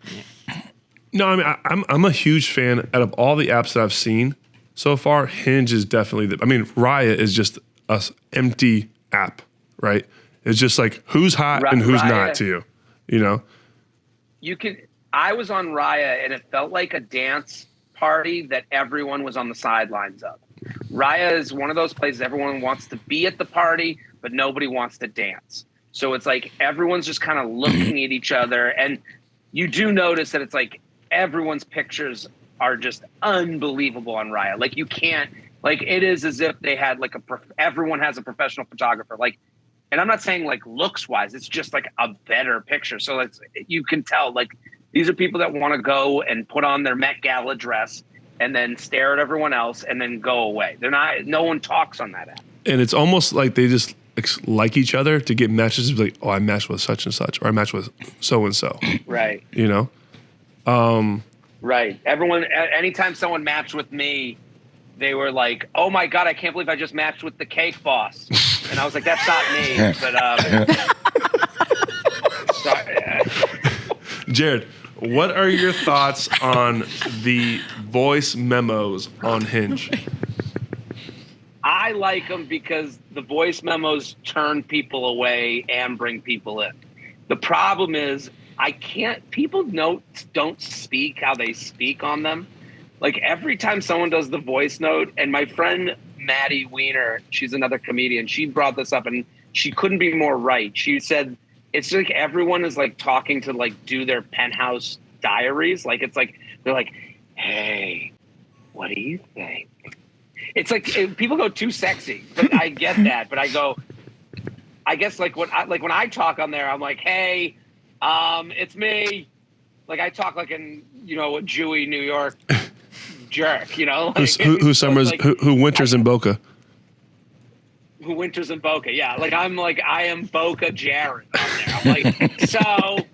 No, I mean I'm a huge fan. Out of all the apps that I've seen so far, Hinge is definitely Raya is just a empty app, right? It's just like who's hot and who's not to you, I was on Raya and it felt like a dance party that everyone was on the sidelines of. Raya is one of those places everyone wants to be at the party, but nobody wants to dance. So it's like everyone's just kind of looking at each other. And you do notice that it's like everyone's pictures are just unbelievable on Raya. Like you can't Like it is as if they had like everyone has a professional photographer. Like, and I'm not saying like looks wise, it's just like a better picture. So like you can tell like these are people that want to go and put on their Met Gala dress and then stare at everyone else and then go away. They're not, no one talks on that app. And it's almost like they just like each other to get matches. Like, oh, I matched with such and such, or I matched with so and so. Right. You know. Right. Everyone. Anytime someone matched with me, they were like, "Oh my God, I can't believe I just matched with the cake boss," and I was like, "That's not me." But sorry. Jared, what are your thoughts on the voice memos on Hinge? I like them because the voice memos turn people away and bring people in. The problem is people don't speak how they speak on them. Like every time someone does the voice note, and my friend Maddie Weiner, she's another comedian, she brought this up and she couldn't be more right. She said, it's like everyone is like talking to like do their penthouse diaries. Like it's like, they're like, hey, what do you think? It's like people go too sexy, but I get that. But I guess like when I talk on there, I'm like, hey, it's me. Like I talk like in, a Jewy New York jerk, Like, who winters in Boca? Who winters in Boca? Yeah, like I am Boca Jared on there. I'm like, so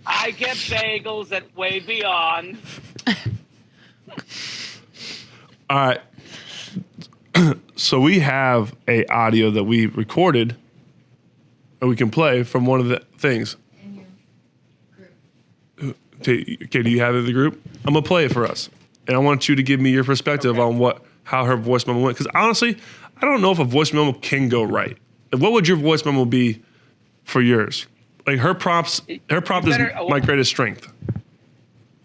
I get bagels at Way Beyond. All right. So we have a audio that we recorded, and we can play from one of the things. In your group. Okay, do you have it in the group? I'm gonna play it for us, and I want you to give me your perspective on how her voice memo went. Because honestly, I don't know if a voice memo can go right. What would your voice memo be for yours? Like her prompts. Her prompt is my greatest strength.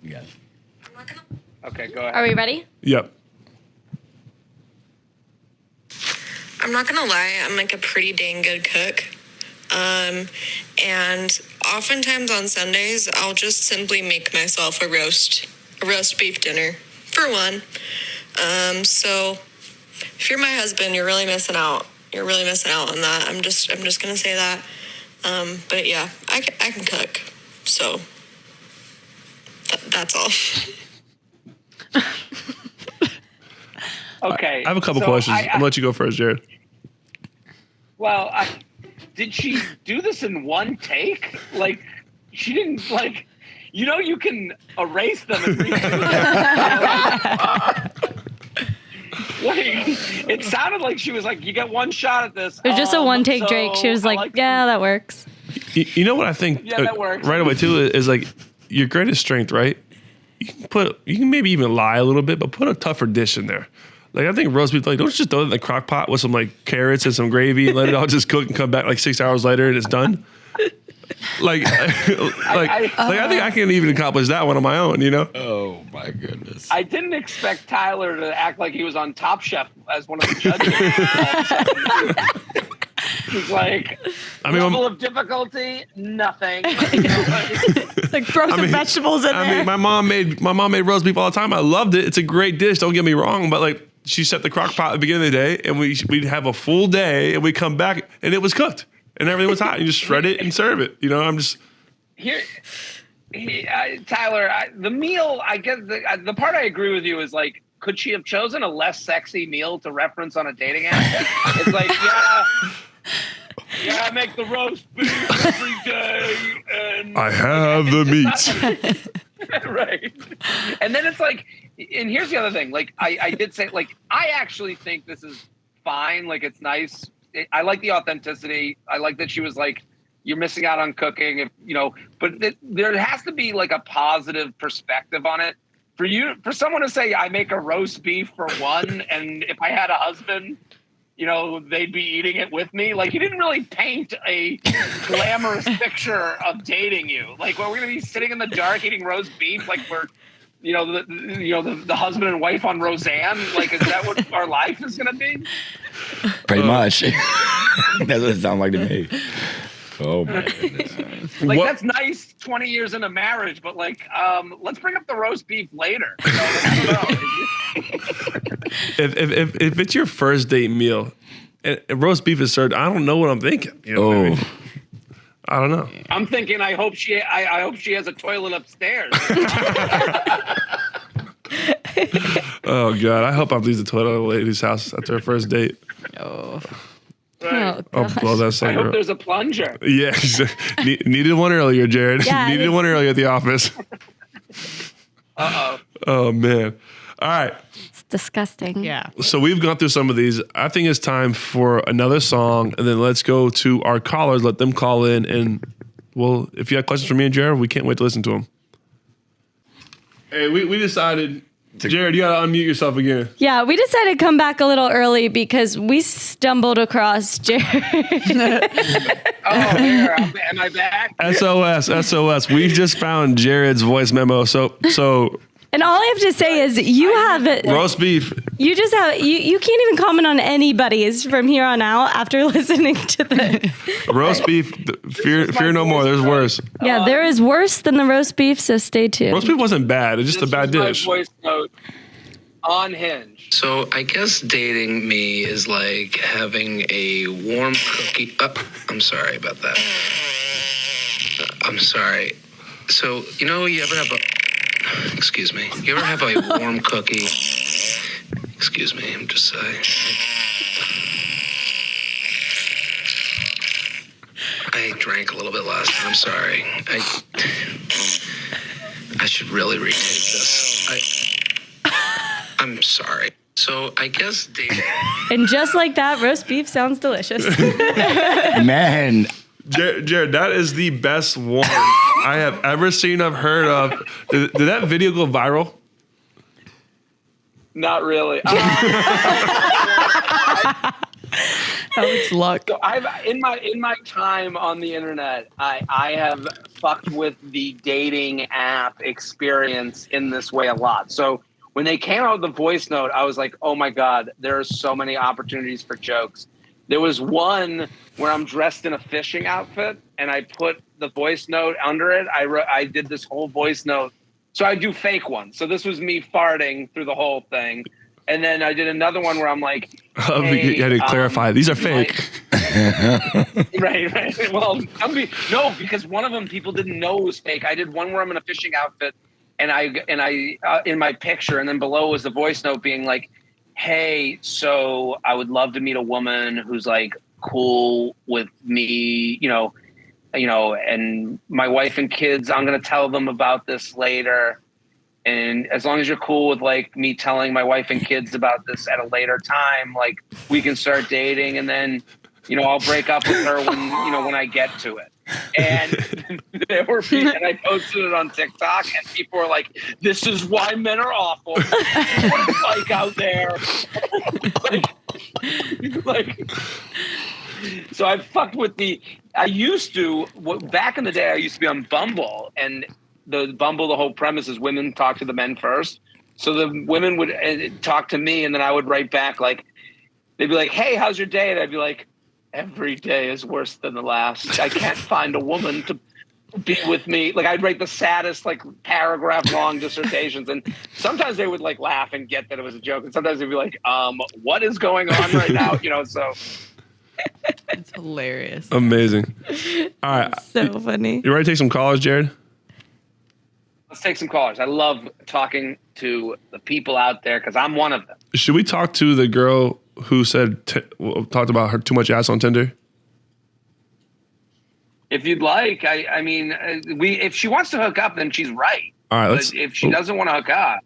Yes. Okay, go ahead. Are we ready? Yep. I'm not gonna lie, I'm like a pretty dang good cook. And oftentimes on Sundays, I'll just simply make myself a roast beef dinner for one. So if you're my husband, you're really missing out. You're really missing out on that. I'm just gonna say that. But yeah, I can cook. So that's all. Okay. I have a couple questions. I'm gonna let you go first, Jared. Well, did she do this in one take? Like, she didn't, like, you can erase them and redo them. It sounded like she was like, you get one shot at this. It was just a one-take Drake. She was like, yeah, that works. You know what I think that works. right away, too, is like your greatest strength, right? You can maybe even lie a little bit, but put a tougher dish in there. Like I think roast beef, like don't just throw it in the crock pot with some like carrots and some gravy and let it all just cook and come back like 6 hours later and it's done. I think I can even accomplish that one on my own, Oh my goodness. I didn't expect Tyler to act like he was on Top Chef as one of the judges. He's like, level of difficulty, nothing. It's like throw some vegetables in there. My mom made roast beef all the time. I loved it. It's a great dish. Don't get me wrong, but like she set the crock pot at the beginning of the day, and we'd have a full day, and we come back, and it was cooked, and everything was hot. You just shred it and serve it. I'm just here. Tyler, the meal. I guess the part I agree with you is like, could she have chosen a less sexy meal to reference on a dating app? It's like, I make the roast beef every day, and I have the meat. Right. And then it's like, and here's the other thing. Like I did say, like, I actually think this is fine. Like it's nice. I like the authenticity. I like that she was like, you're missing out on cooking, but there has to be like a positive perspective on it. For someone to say, I make a roast beef for one, and if I had a husband, they'd be eating it with me. Like, you didn't really paint a glamorous picture of dating you. Like, we're going to be sitting in the dark eating roast beef, like we're, the husband and wife on Roseanne. Like, is that what our life is going to be? Pretty much. That's what it sounds like to me. Oh my goodness. Like What- that's nice 20 years into marriage, but like let's bring up the roast beef later. You know, like, I don't know. If it's your first date meal and roast beef is served, I don't know what I'm thinking. You know what I mean? I don't know. I'm thinking I hope she has a toilet upstairs. Oh God, I hope I leave the toilet at a lady's house at their first date. Oh. Right. Oh, I'll blow that I sucker hope up. there's a plunger. Yeah, needed one earlier, Jared. Yeah, Needed one earlier at the office. Uh-oh. Oh man. All right. it's disgusting. Yeah. So we've gone through some of these. I think it's time for another song, and then let's go to our callers. Let them call in, and well, if you have questions for me and Jared, we can't wait to listen to them. Hey, we decided, Jared, you gotta unmute yourself again. Yeah, we decided to come back a little early because we stumbled across Jared. Oh, here. Am I back? SOS. We just found Jared's voice memo. So And all I have to say is you have roast beef. you just have you can't even comment on anybody's from here on out after listening to this. Roast beef. Fear no more. There's worse. Yeah, there is worse than the roast beef, so stay tuned. Roast beef wasn't bad. It's just a bad This was my dish. voice note on Hinge. So I guess dating me is like having a warm cookie. I'm sorry about that. I'm sorry. So, you ever have a... Excuse me. You ever have a warm cookie? Excuse me, I'm just saying. I drank a little bit last time. I'm sorry. I should really retake this. I'm sorry. So I guess dating... And just like that, roast beef sounds delicious. Man, Jared, that is the best one I have ever seen. I've heard of. Did that video go viral? Not really. How much luck. So I've in my time on the internet, I have fucked with the dating app experience in this way a lot. So when they came out with the voice note, I was like, oh my God, there are so many opportunities for jokes. There was one where I'm dressed in a fishing outfit and I put the voice note under it. I did this whole voice note. So I do fake ones. So this was me farting through the whole thing. And then I did another one where I'm like, hey, You had to clarify. These are fake. Right. Well, no, because one of them people didn't know it was fake. I did one where I'm in a fishing outfit, and I in my picture, and then below was the voice note being like, "Hey, so I would love to meet a woman who's like cool with me, and my wife and kids. I'm gonna tell them about this later." And as long as you're cool with like me telling my wife and kids about this at a later time, like we can start dating, and then, I'll break up with her when I get to it. And there were people, and I posted it on TikTok, and people were like, "This is why men are awful. What it's like out there." like, so I fucked with back in the day, I used to be on Bumble, and the whole premise is women talk to the men first. So the women would talk to me, and then I would write back like, they'd be like, "Hey, how's your day?" And I'd be like, "Every day is worse than the last. I can't find a woman to be with me." Like I'd write the saddest like paragraph long dissertations, and sometimes they would like laugh and get that it was a joke, and sometimes they'd be like, "What is going on right now?" So It's hilarious. Amazing. All right. So funny. You ready to take some callers, Jared? let's take some callers. I love talking to the people out there because I'm one of them. Should we talk to the girl who talked about her too much ass on Tinder? If you'd like, I mean, if she wants to hook up, then she's right. All right, But if she doesn't want to hook up,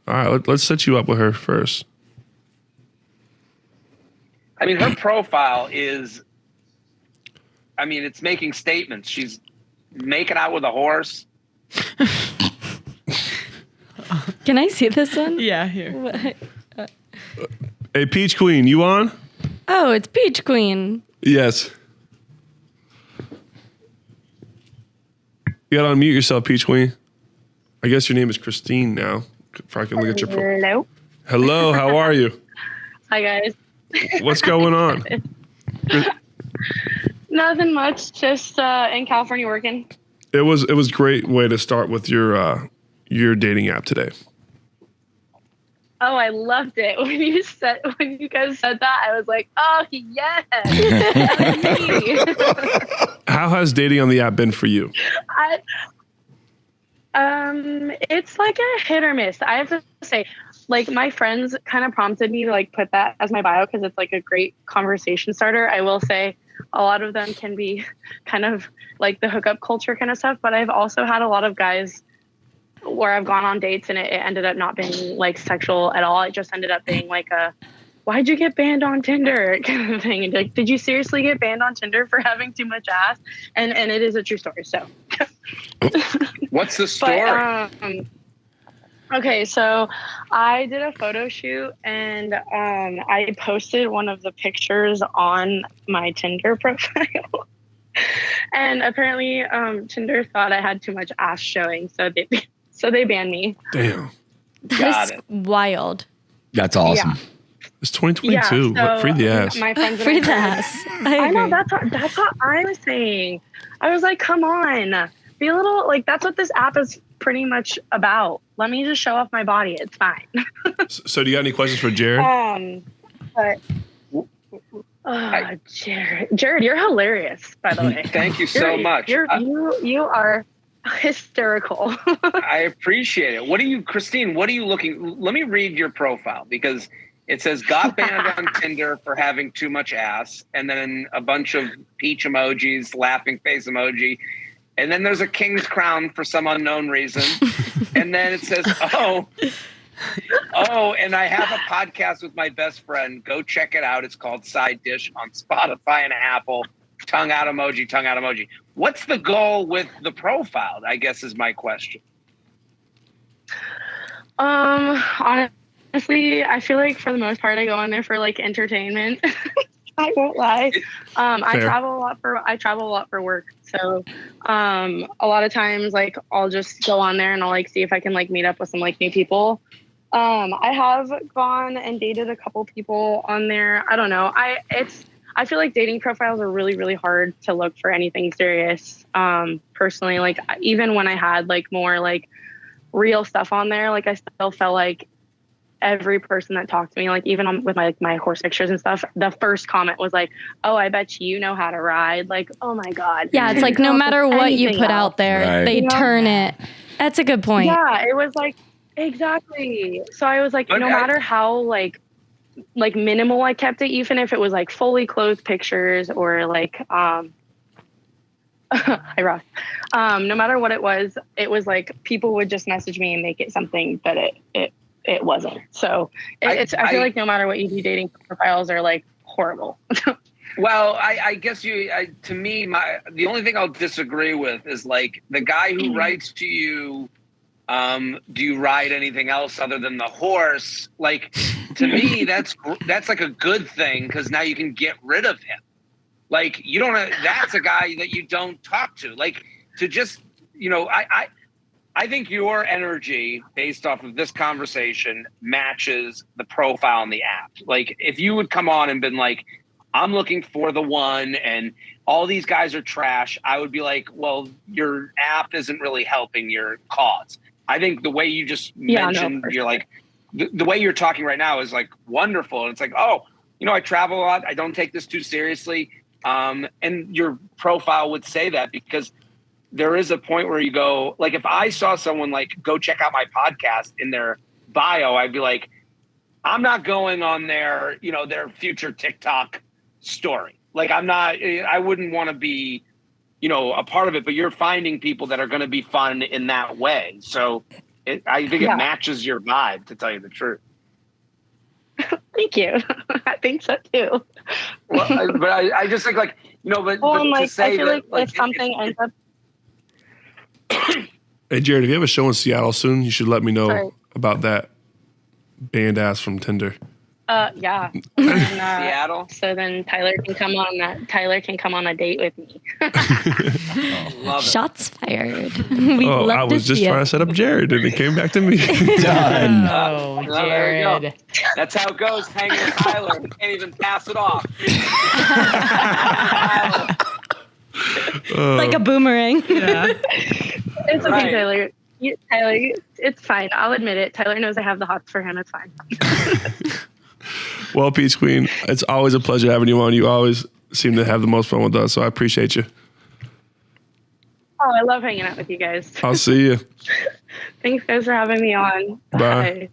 all right, let's set you up with her first. I mean, her profile is, it's making statements. She's making out with a horse. Can I see this one? Yeah, here. What? Hey, Peach Queen, you on? Oh, it's Peach Queen. Yes. You gotta unmute yourself, Peach Queen. I guess your name is Christine now. If I can look at your profile. Hello. Hello, how are you? Hi, guys. What's going on? Nothing much. Just in California working. It was great way to start with your dating app today. Oh, I loved it when you guys said that. I was like, oh yes. How has dating on the app been for you? It's like a hit or miss. I have to say, like, my friends kind of prompted me to like put that as my bio because it's like a great conversation starter. I will say a lot of them can be kind of like the hookup culture kind of stuff, but I've also had a lot of guys where I've gone on dates and it ended up not being like sexual at all. It just ended up being like why'd you get banned on Tinder kind of thing. And like, did you seriously get banned on Tinder for having too much ass? And it is a true story. So What's the story? Okay, so I did a photo shoot and I posted one of the pictures on my Tinder profile. And apparently Tinder thought I had too much ass showing, so they banned me. Damn. That's wild. That's awesome. Yeah. It's 2022. So Free the ass. My friends Free the ass. I know, that's what I was saying. I was like, come on. Be a little, like, that's what this app is pretty much about. Let me just show off my body. It's fine. So do you got any questions for Jared? But Jared, you're hilarious, by the way. Thank you so much. You are hysterical. I appreciate it. Christine, what are you looking? Let me read your profile because it says got banned on Tinder for having too much ass, and then a bunch of peach emojis, laughing face emoji. And then there's a king's crown for some unknown reason. And then it says, oh, and I have a podcast with my best friend. Go check it out. It's called Side Dish on Spotify and Apple. Tongue out emoji. What's the goal with the profile, I guess is my question. Honestly, I feel like for the most part, I go on there for like entertainment. I won't lie. I travel a lot for work. So a lot of times like I'll just go on there and I'll like see if I can like meet up with some like new people. I have gone and dated a couple people on there. I don't know. I feel like dating profiles are really, really hard to look for anything serious. Personally, like even when I had like more like real stuff on there, like I still felt like every person that talked to me, like even with my horse pictures and stuff, the first comment was like, oh, I bet you know how to ride. Like, oh my God. Yeah, it's like no matter what you put out there, they turn it. That's a good point. Yeah, it was like, exactly. So I was like, no matter how like minimal I kept it, even if it was like fully clothed pictures or like, hi Ross. No matter what it was like people would just message me and make it something that it wasn't. So I feel like no matter what you do, dating profiles are like horrible. Well, I guess to me, the only thing I'll disagree with is like the guy who writes to you, do you ride anything else other than the horse? Like to me, that's like a good thing because now you can get rid of him. Like you don't. That's a guy that you don't talk to. Like to just I think your energy based off of this conversation matches the profile on the app. Like if you would come on and been like, I'm looking for the one and all these guys are trash, I would be like, well, your app isn't really helping your cause. I think the way you just mentioned, you're like, the way you're talking right now is like wonderful. And it's like, oh, I travel a lot. I don't take this too seriously. And your profile would say that because there is a point where you go, like, if I saw someone like go check out my podcast in their bio, I'd be like, I'm not going on their future TikTok story. Like, I wouldn't want to be, a part of it, but you're finding people that are going to be fun in that way. So I think it matches your vibe, to tell you the truth. Thank you. I think so too. Well, but I just think like, but like, to say I feel that, like if something ends up. Hey, Jared, if you have a show in Seattle soon, you should let me know about that band ass from Tinder. Yeah. And, Seattle. So then Tyler can come on a date with me. Shots fired. I was just trying to set up Jared, and it came back to me. Done. Oh, Jared. That's how it goes. Hanging with Tyler. You can't even pass it off. Like a boomerang. Yeah. It's okay, Right. Tyler. Tyler, it's fine. I'll admit it. Tyler knows I have the hots for him. It's fine. Well, Peach Queen, it's always a pleasure having you on. You always seem to have the most fun with us, so I appreciate you. Oh, I love hanging out with you guys. I'll see you. Thanks, guys, for having me on. Bye.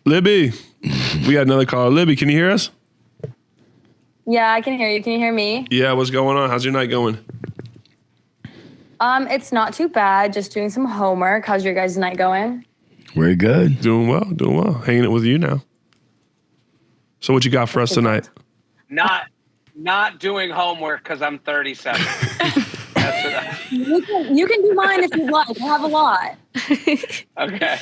Libby, we got another caller. Libby, can you hear us? Yeah, I can hear you. Can you hear me? Yeah, what's going on? How's your night going? It's not too bad. Just doing some homework. How's your guys' night going? Very good. Doing well, doing well. Hanging it with you now. So what you got for us tonight? Not doing homework because I'm 37. That's what You can do mine if you like. I have a lot. okay.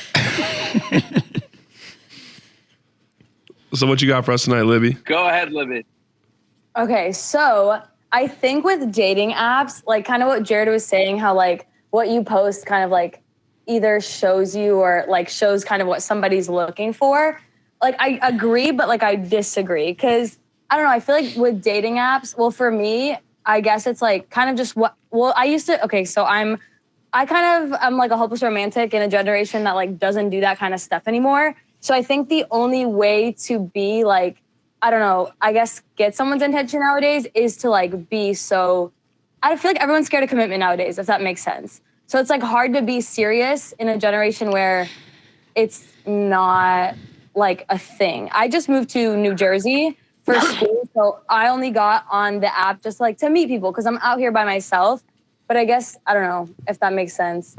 So what you got for us tonight, Libby? Go ahead, Libby. Okay, so I think with dating apps, like kind of what Jared was saying, how like what you post kind of like either shows you or like shows kind of what somebody's looking for. Like I agree, but like I disagree because I don't know. I feel like with dating apps, well, for me, I guess it's like kind of just I used to, okay, so I'm like a hopeless romantic in a generation that like doesn't do that kind of stuff anymore. So I think the only way to be like, I don't know, I guess get someone's attention nowadays is to like be so, I feel like everyone's scared of commitment nowadays, if that makes sense. So it's like hard to be serious in a generation where it's not like a thing. I just moved to New Jersey for school, so I only got on the app just like to meet people because I'm out here by myself. But I guess, I don't know if that makes sense.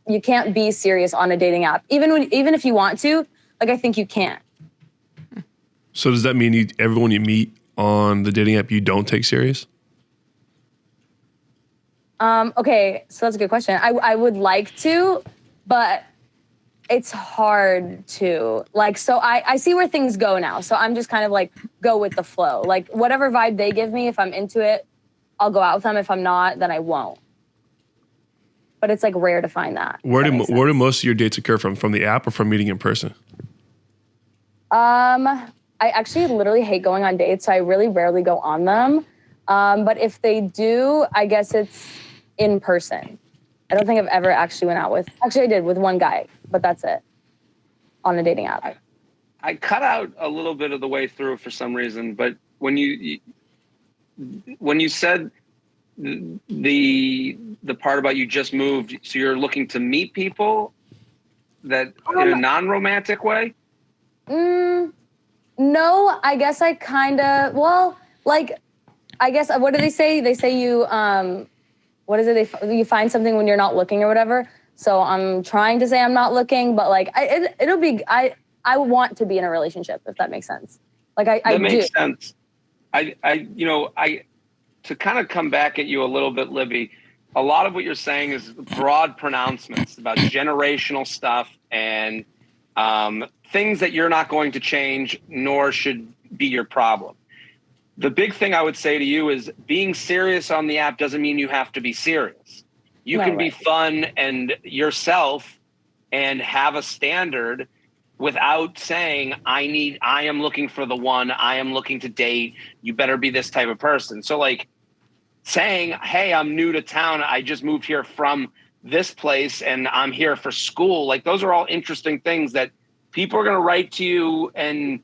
You can't be serious on a dating app. Even if you want to, like I think you can't. So does that mean everyone you meet on the dating app you don't take serious? Okay, so that's a good question. I would like to, but it's hard to. Like, so I see where things go now. So I'm just kind of like go with the flow. Like whatever vibe they give me, if I'm into it, I'll go out with them. If I'm not, then I won't. But it's like rare to find that. Where do most of your dates occur from? From the app or from meeting in person? I actually literally hate going on dates, so I really rarely go on them. But if they do, I guess it's in person. I don't think I've ever actually went out with. Actually, I did with one guy, but that's it. On a dating app. I cut out a little bit of the way through for some reason, but when you said the part about you just moved, so you're looking to meet people that in a non-romantic way? No, I guess I kind of, well, like, I guess, what do they say? They say you, what is it? You find something when you're not looking or whatever. So I'm trying to say I'm not looking, but like, I want to be in a relationship, if that makes sense. Like I do. That makes sense. To kind of come back at you a little bit, Libby, a lot of what you're saying is broad pronouncements about generational stuff and things that you're not going to change, nor should be your problem. The big thing I would say to you is being serious on the app doesn't mean you have to be serious. You can be fun and yourself and have a standard without saying, I am looking for the one, I am looking to date, you better be this type of person. So like saying, hey, I'm new to town, I just moved here from this place and I'm here for school. Like those are all interesting things that people are going to write to you and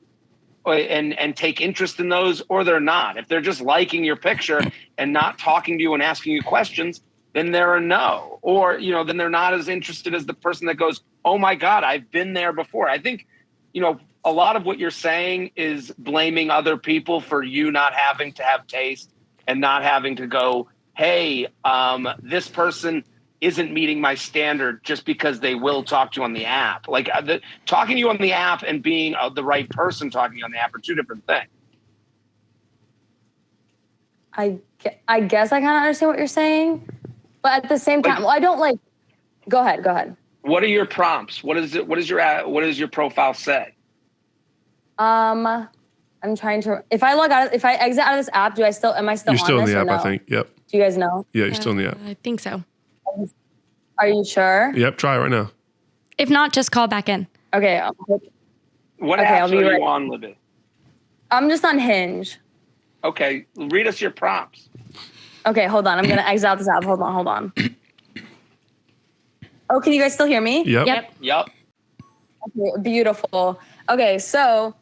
take interest in those, or they're not. If they're just liking your picture and not talking to you and asking you questions, then they're a no. Or, then they're not as interested as the person that goes, oh my God, I've been there before. I think, a lot of what you're saying is blaming other people for you not having to have taste and not having to go, hey, this person isn't meeting my standard just because they will talk to you on the app. Like talking to you on the app and being the right person talking to you on the app are two different things. I guess I kind of understand what you're saying, but at the same time, I don't like. Go ahead. What are your prompts? What does your profile say? I'm trying to. If I exit out of this app, am I still You're on still in this the or app, no? I think. Yep. Do you guys know? Yeah, you're still in the app. I think so. Are you sure? Yep, try it right now. If not, just call back in. Okay. What apps are you on, Libby? I'm just on Hinge. Okay, read us your prompts. Okay, hold on. I'm gonna exit out this app. Hold on. Oh, can you guys still hear me? Yep. Okay, beautiful. Okay, so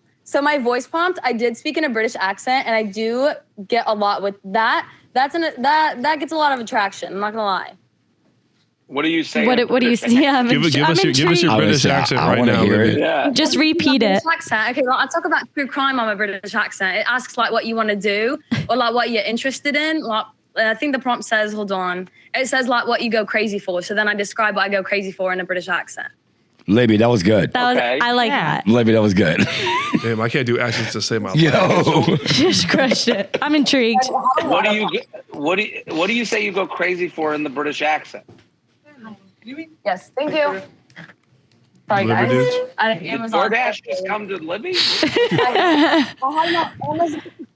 my voice prompt, I did speak in a British accent, and I do get a lot with that. That gets a lot of attraction. I'm not gonna lie. What do you say? What do you say? Yeah, Give us your British accent right now, Libby. Yeah. Just repeat it. British accent. Okay, well, I'll talk about true crime on my British accent. It asks like what you want to do or like what you're interested in. Like, I think the prompt says, hold on. It says like what you go crazy for. So then I describe what I go crazy for in a British accent. Libby, that was good. I like that. Libby, that was good. Damn, I can't do accents to save my life. Yo. Just crushed it. I'm intrigued. What do you say you go crazy for in the British accent? Yes, thank you. Sorry, Libby guys. dudes. Amazon. DoorDash just come to Libby?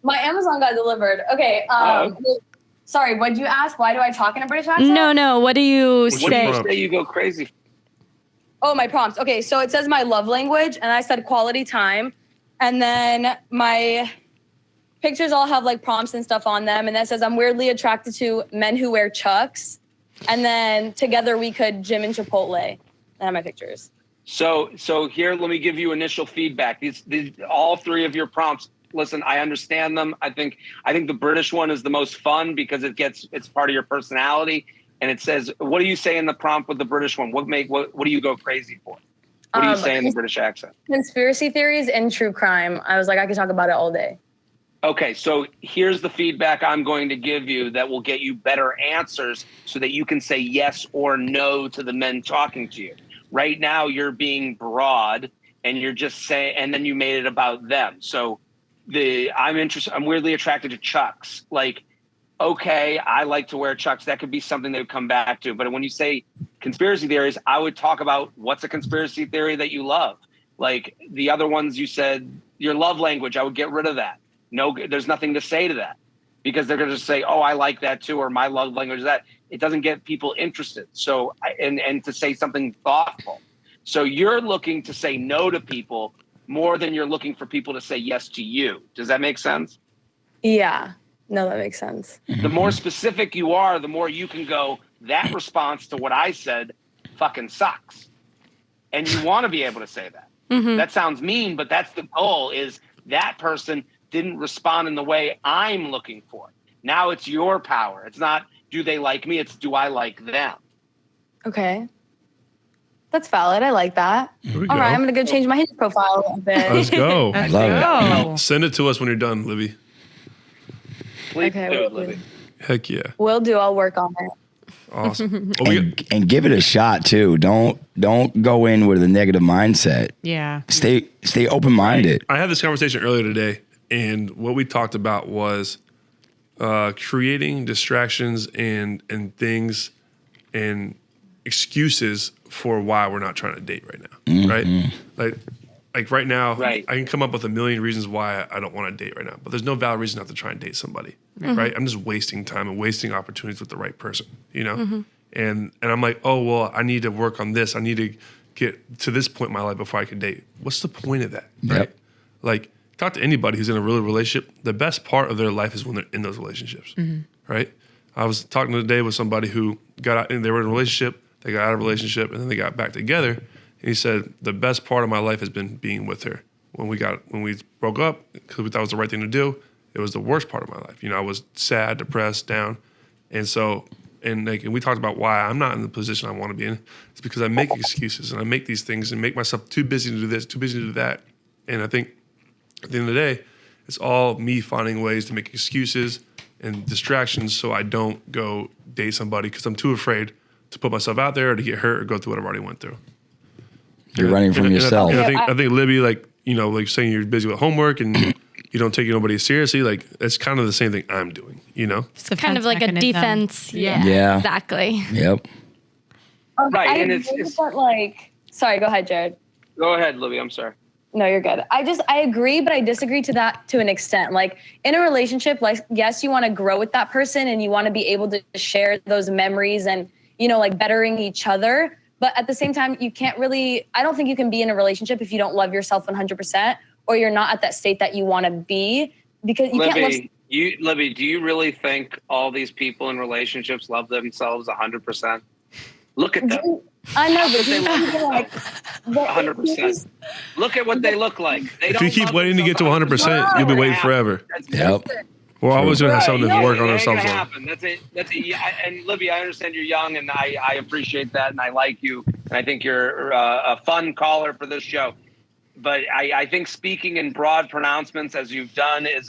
My Amazon got delivered. Okay. Sorry, what did you ask? Why do I talk in a British accent? No. What do you What do say? you say you go crazy for? Oh, my prompts. Okay, so it says my love language, and I said quality time. And then my pictures all have like prompts and stuff on them. And that says I'm weirdly attracted to men who wear Chucks. And then together we could gym in Chipotle. I have my pictures. So here, let me give you initial feedback. These all three of your prompts. Listen, I understand them. I think the British one is the most fun because it's part of your personality. And it says, what do you say in the prompt with the British one? What do you go crazy for? What do you say in the British accent? Conspiracy theories and true crime. I was like, I could talk about it all day. Okay, so here's the feedback I'm going to give you that will get you better answers so that you can say yes or no to the men talking to you. Right now, you're being broad and you're just saying, and then you made it about them. So I'm weirdly attracted to Chucks. Like, okay, I like to wear Chucks. That could be something they would come back to. But when you say conspiracy theories, I would talk about what's a conspiracy theory that you love. Like the other ones you said, your love language, I would get rid of that. No, there's nothing to say to that because they're going to just say, oh, I like that too, or my love language is that. It doesn't get people interested. So, and to say something thoughtful. So you're looking to say no to people more than you're looking for people to say yes to you. Does that make sense? Yeah. No, that makes sense. The more specific you are, the more you can go, that response to what I said fucking sucks. And you want to be able to say that. Mm-hmm. That sounds mean, but that's the goal is that person didn't respond in the way I'm looking for. Now it's your power. It's not, do they like me? It's, do I like them? Okay. That's valid. I like that. All right, I'm going to go change my Hinge profile a little bit. Let's go. Love it. Send it to us when you're done, Libby. Please Okay, do will it, Libby. Heck yeah. Will do. I'll work on it. Awesome. Well, And give it a shot too. Don't go in with a negative mindset. Yeah. Stay open minded. I had this conversation earlier today, and what we talked about was creating distractions and things and excuses for why we're not trying to date right now, right? Like right now, Right. I can come up with a million reasons why I don't want to date right now, but there's no valid reason not to try and date somebody, right? I'm just wasting time and wasting opportunities with the right person, you know? And I'm like, oh, well, I need to work on this. I need to get to this point in my life before I can date. What's the point of that, right? Yep. Like, talk to anybody who's in a real relationship. The best part of their life is when they're in those relationships, right? I was talking today with somebody who got out, and they were in a relationship, they got out of a relationship, and then they got back together. And he said, the best part of my life has been being with her. When we broke up, because we thought it was the right thing to do, it was the worst part of my life. You know, I was sad, depressed, down. And so, and we talked about why I'm not in the position I want to be in. It's because I make excuses and I make these things and make myself too busy to do this, too busy to do that. And I think at the end of the day, it's all me finding ways to make excuses and distractions so I don't go date somebody because I'm too afraid to put myself out there or to get hurt or go through what I've already went through. You're running from yourself. And I think Libby, like, you know, like saying you're busy with homework and you don't take nobody seriously, like it's kind of the same thing I'm doing, you know? It's kind of like a defense. Yeah. Exactly. Yep. Right, I and agree it's with that, sorry, go ahead, Jared. go ahead, Libby. I'm sorry. No, you're good. I agree, but I disagree to that to an extent. Like in a relationship, like, yes, you want to grow with that person and you want to be able to share those memories and, you know, like bettering each other. But at the same time, you can't really, I don't think you can be in a relationship if you don't love yourself 100% or you're not at that state that you want to be because you Libby, can't love. Libby, do you really think all these people in relationships love themselves 100%? Look at them. I know, but like 100%. Look at what they look like. If you keep waiting to get to 100%, you'll be waiting forever. Yep. We're always going to have something to work on ourselves. That's it. And Libby, I understand you're young, and I appreciate that, and I like you, and I think you're a fun caller for this show. But I think speaking in broad pronouncements as you've done is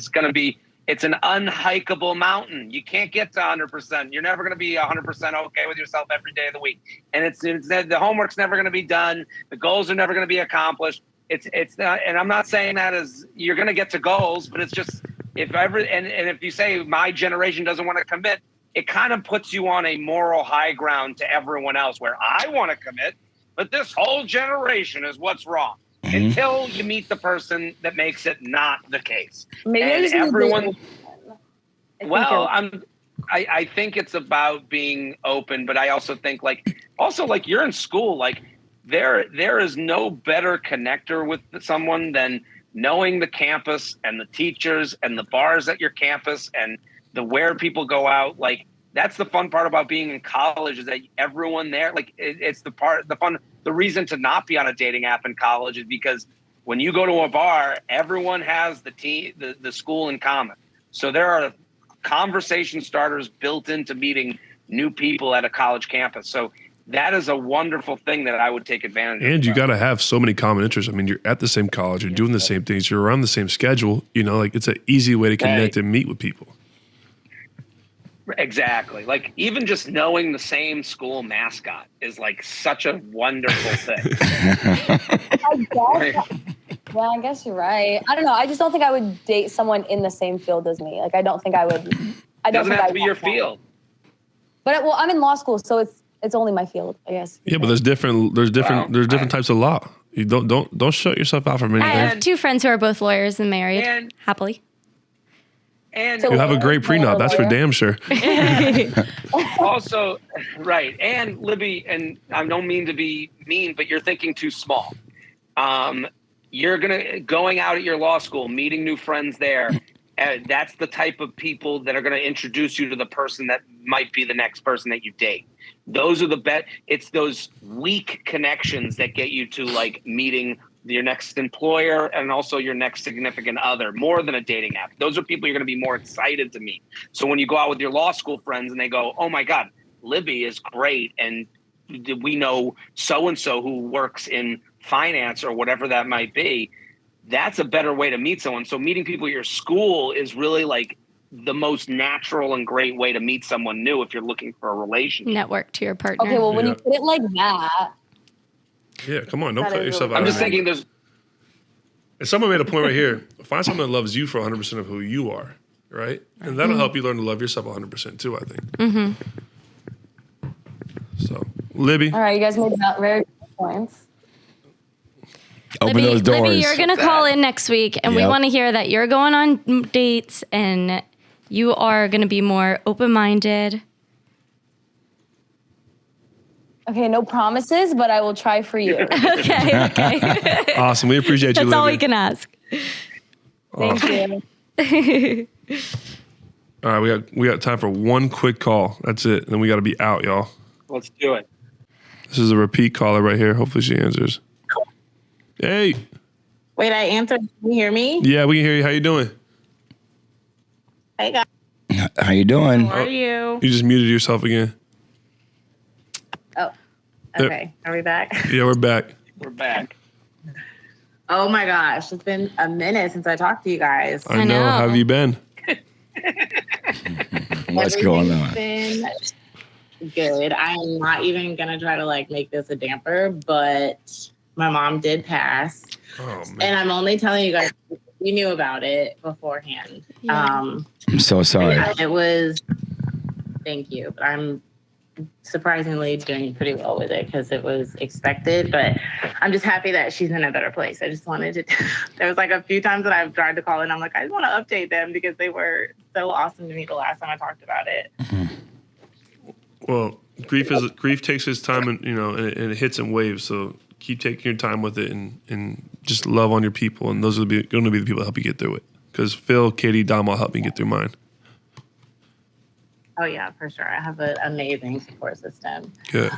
going to be. It's an unhikeable mountain. You can't get to 100%. You're never going to be 100% okay with yourself every day of the week. And it's the homework's never going to be done. The goals are never going to be accomplished. It's not, and I'm not saying that as you're going to get to goals, but it's just if you say my generation doesn't want to commit, it kind of puts you on a moral high ground to everyone else where I want to commit, but this whole generation is what's wrong. Until you meet the person that makes it not the case. Maybe and everyone. Well, I think it's about being open, but I also think like you're in school, like there is no better connector with someone than knowing the campus and the teachers and the bars at your campus and where people go out. Like that's the fun part about being in college is that everyone there, like it's the fun. The reason to not be on a dating app in college is because when you go to a bar, everyone has the school in common. So there are conversation starters built into meeting new people at a college campus. So that is a wonderful thing that I would take advantage of. And you got to have so many common interests. I mean, you're at the same college, you're doing the same things, you're around the same schedule. You know, like it's an easy way to connect and meet with people. Exactly. Like even just knowing the same school mascot is like such a wonderful thing. I guess you're right. I don't know. I just don't think I would date someone in the same field as me. Like I don't think I would. It doesn't have to be your field. But I'm in law school, so it's only my field, I guess. Yeah, but there's different types of law. You don't shut yourself out from anything. I have two friends who are both lawyers and married happily. And you have a great prenup, that's for damn sure. Also, right. And Libby, and I don't mean to be mean, but you're thinking too small. You're going out at your law school, meeting new friends there. That's the type of people that are going to introduce you to the person that might be the next person that you date. Those are the best. It's those weak connections that get you to like meeting your next employer and also your next significant other, more than a dating app. Those are people you're going to be more excited to meet. So when you go out with your law school friends and they go, oh my God, Libby is great. And we know so-and-so who works in finance or whatever that might be. That's a better way to meet someone. So meeting people at your school is really like the most natural and great way to meet someone new if you're looking for a relationship. Network to your partner. Okay, well, when you put it like that. Yeah, come on. Don't cut yourself out. I'm just thinking there's... And someone made a point right here. Find someone that loves you for 100% of who you are, right? And that'll help you learn to love yourself 100% too, I think. Mm-hmm. So, Libby. All right, you guys made very good points. Open those doors. Libby, you're going to call in next week, and we want to hear that you're going on dates and you are going to be more open-minded. Okay, no promises, but I will try for you. Okay. Awesome. We appreciate you, That's Libby. all we can ask. Thank you. All right, we got time for one quick call. That's it. Then we got to be out, y'all. Let's do it. This is a repeat caller right here. Hopefully she answers. Hey. Wait, I answered. Can you hear me? Yeah, we can hear you. How you doing? Hey, guys. How you doing? How are you? You just muted yourself again. Oh, okay. Are we back? Yeah, we're back. We're back. Oh my gosh, it's been a minute since I talked to you guys. I know. How have you been? What's going on? Been good. I am not even gonna try to like make this a damper, but my mom did pass, and I'm only telling you guys. You knew about it beforehand. Yeah. I'm so sorry. It was. Thank you, but I'm surprisingly doing pretty well with it because it was expected, but I'm just happy that she's in a better place. I just wanted to, there was like a few times that I've tried to call and I'm like, I just want to update them because they were so awesome to me the last time I talked about it. Well, grief takes its time and it hits in waves. So keep taking your time with it and just love on your people. And those are going to be the people that help you get through it. Because Phil, Katie, Dom will help me get through mine. Oh yeah, for sure. I have an amazing support system. Good.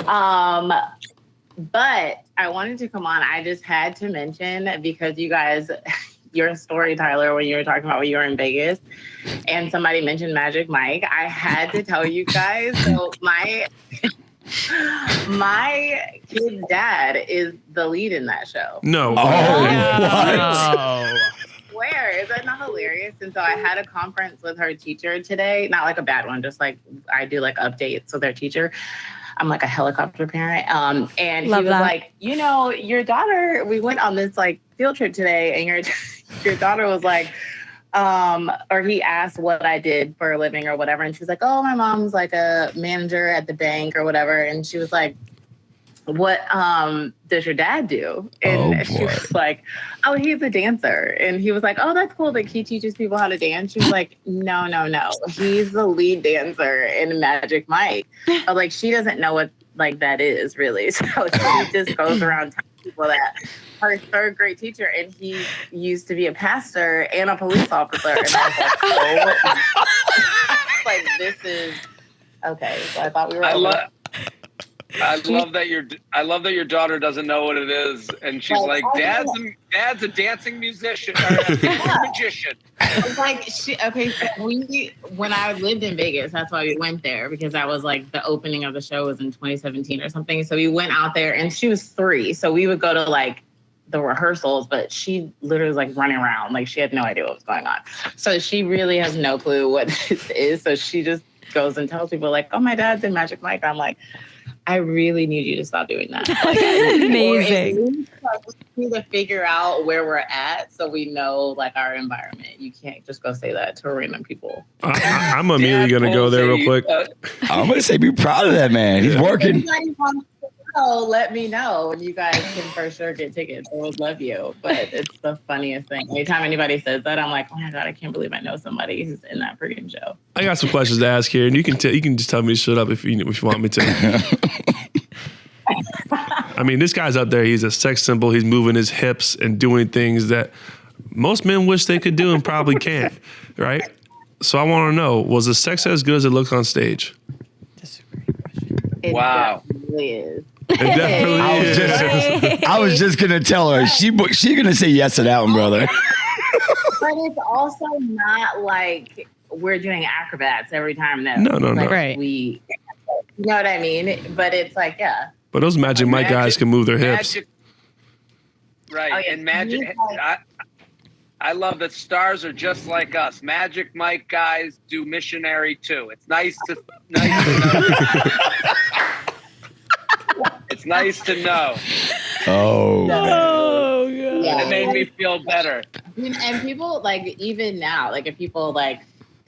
But I wanted to come on. I just had to mention, because you guys, your story, Tyler, when you were talking about when you were in Vegas and somebody mentioned Magic Mike, I had to tell you guys. So my kid's dad is the lead in that show. No. Where is that not hilarious? And so I had a conference with her teacher today, not like a bad one, just like I do like updates with their teacher. I'm like a helicopter parent. And Love he was that. like, you know, your daughter, we went on this like field trip today, and your daughter was like, or he asked what I did for a living or whatever. And she was like, oh, my mom's like a manager at the bank or whatever. And she was like, what does your dad do? And she was like, oh, he's a dancer. And he was like, oh, that's cool. Like, he teaches people how to dance. She was like, no. He's the lead dancer in Magic Mike. But like, she doesn't know what like that is really. So she just goes around telling people that her third grade teacher, and he used to be a pastor and a police officer. And I was like, oh, like, this is okay. So I thought we were. I love that your daughter doesn't know what it is, and she's like, Dad's a dancing musician or a magician. Like so when I lived in Vegas, that's why we went there, because that was like the opening of the show was in 2017 or something. So we went out there, and she was 3, so we would go to like the rehearsals, but she literally was like running around, like she had no idea what was going on. So she really has no clue what this is. So she just goes and tells people like, oh, my dad's in Magic Mike. I'm like, I really need you to stop doing that. Like, amazing. We need to figure out where we're at so we know like our environment. You can't just go say that to random people. I'm immediately going to go there real quick. I'm going to say be proud of that man. He's working. Let me know, and you guys can for sure get tickets. I would love you. But it's the funniest thing. Anytime anybody says that, I'm like, oh my God, I can't believe I know somebody who's in that freaking show. I got some questions to ask here, and you can just tell me to shut up if you want me to. I mean, this guy's up there. He's a sex symbol. He's moving his hips and doing things that most men wish they could do and probably can't, right? So I want to know, was the sex as good as it looks on stage? It definitely is. It definitely is. I was just gonna tell her she gonna say yes to that one, brother. But it's also not like we're doing acrobats every time that No. Right. You know what I mean? But it's like, yeah. But those Magic Mike guys can move their hips. Right. Oh, yeah. And Magic, I love that stars are just like us. Magic Mike guys do missionary too. It's nice to know. It's nice to know. Oh, God. Yeah. It made me feel better. And people like, even now, like if people like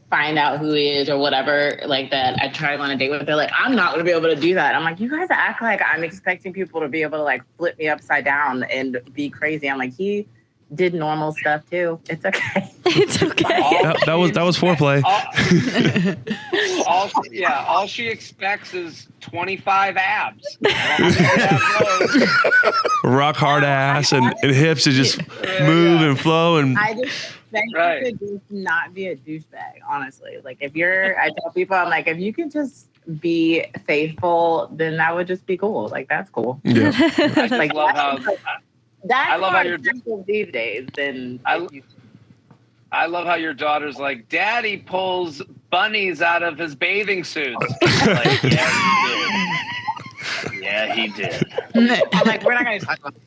find out who he is or whatever, like that I try to go on a date with, they're like, I'm not going to be able to do that. I'm like, you guys act like I'm expecting people to be able to like flip me upside down and be crazy. I'm like, he did normal stuff too. It's okay. It's okay. That was foreplay. All she expects is 25 abs. Rock hard ass and hips to just move and flow. And I just think you could just not be a douchebag, honestly. Like I tell people, I'm like, if you could just be faithful, then that would just be cool. Like that's cool. Yeah. I love how. That's how you're these days. Then I love how your daughter's like, Daddy pulls bunnies out of his bathing suits. Like, yeah, he did. I'm like, we're not going to talk about it.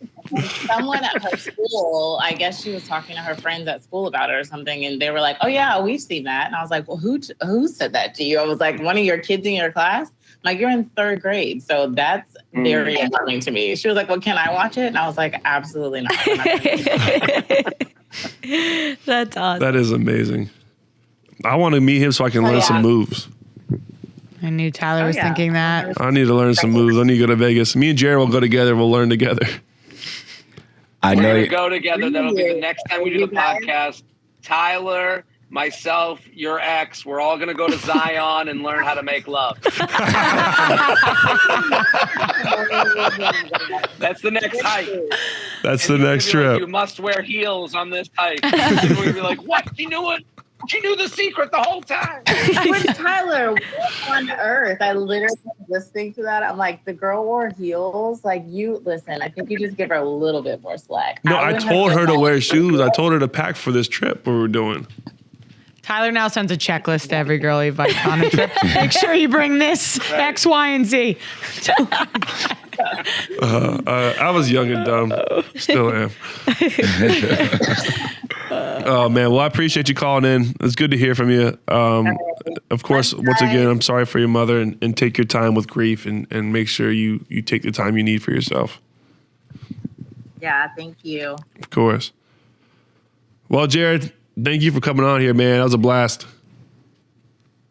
Someone at her school, I guess she was talking to her friends at school about it or something, and they were like, oh yeah, we've seen that. And I was like, well, who said that to you? I was like, one of your kids in your class? I'm like, you're in 3rd grade, so that's very alarming to me. She was like, well, can I watch it? And I was like, absolutely not. That's awesome. that is amazing. I want to meet him so I can learn some moves. I knew Tyler was thinking that. I need to learn some moves. I need to go to Vegas. Me and Jared will go together. We'll learn together. I We're know. going to go together. That'll be the next time we do the podcast. Tyler, myself, your ex, we're all going to go to Zion and learn how to make love. That's the next hike. That's the next trip. You must wear heels on this hike. And we'd be like, what? She knew it. She knew the secret the whole time. But Tyler, what on earth? I literally was listening to that. I'm like, the girl wore heels. Like, you listen. I think you just give her a little bit more slack. No, I told her to wear shoes. I told her to pack for this trip we were doing. Tyler now sends a checklist to every girl he invites on a trip. Make sure you bring this X, Y, and Z. I was young and dumb. Still am. Oh, man. Well, I appreciate you calling in. It's good to hear from you. Of course, once again, I'm sorry for your mother, and take your time with grief and make sure you take the time you need for yourself. Yeah, thank you. Of course. Well, Jared, thank you for coming on here, man. That was a blast.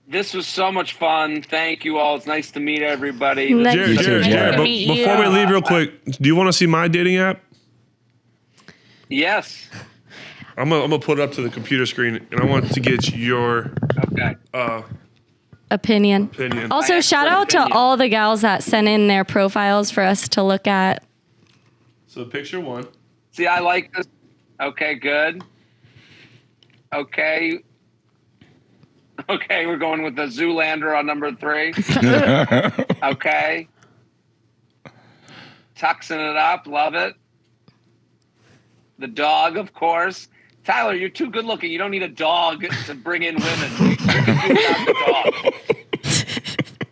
This was so much fun. Thank you all. It's nice to meet everybody. Jared, before we leave real quick, do you want to see my dating app? Yes. I'm gonna put it up to the computer screen, and I want to get your opinion. Also, shout out to all the gals that sent in their profiles for us to look at. So picture one. See, I like this. Okay, good. Okay, we're going with the Zoolander on number 3. Okay. Tuxing it up. Love it. The dog, of course. Tyler, you're too good looking. You don't need a dog to bring in women. You can do without the dog.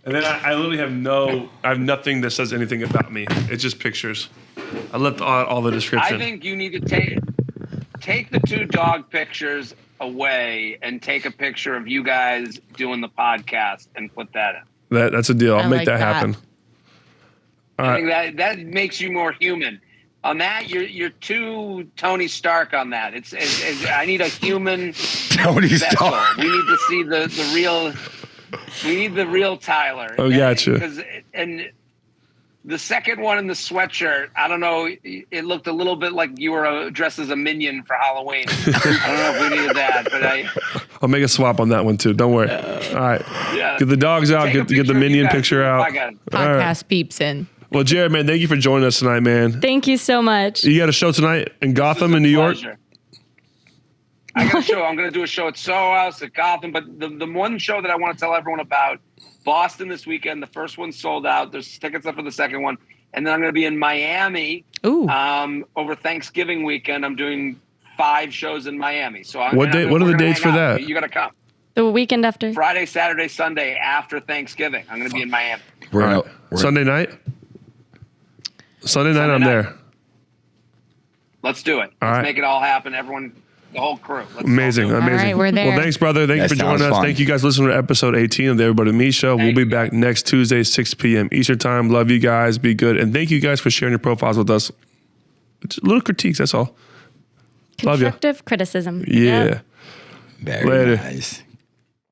And then I literally have nothing that says anything about me. It's just pictures. I left all the description. I think you need to take the 2 dog pictures away and take a picture of you guys doing the podcast and put that in. That's a deal. I'll make that happen. I think that makes you more human. On that, you're too Tony Stark on that. It's I need a human Tony vessel. Stark. We need to see the real. We need the real Tyler. Oh, gotcha. And the second one in the sweatshirt, I don't know. It looked a little bit like you were dressed as a minion for Halloween. I don't know if we needed that, but I'll make a swap on that one too. Don't worry. All right. Yeah. Get the dogs out. Get the minion picture out. Podcast beeps in. Well, Jared, man, thank you for joining us tonight, man. Thank you so much. You got a show tonight in Gotham in New York? I got a show. I'm going to do a show at Soho House, at Gotham. But the one show that I want to tell everyone about, Boston this weekend. The first one sold out. There's tickets left for the second one. And then I'm going to be in Miami over Thanksgiving weekend. I'm doing 5 shows in Miami. So what are the dates for that? You got to come. The weekend after? Friday, Saturday, Sunday after Thanksgiving. I'm going to be in Miami. Sunday night? Sunday night, I'm there. Let's do it. Let's make it all happen. Everyone, the whole crew. Amazing. All right, we're there. Well, thanks, brother. Thank you for joining us. Thank you guys for listening to episode 18 of the Everybody Me Show. We'll be back next Tuesday, 6 p.m. Eastern Time. Love you guys. Be good. And thank you guys for sharing your profiles with us. Just little critiques, that's all. Love you. Constructive criticism. Yeah. Very nice.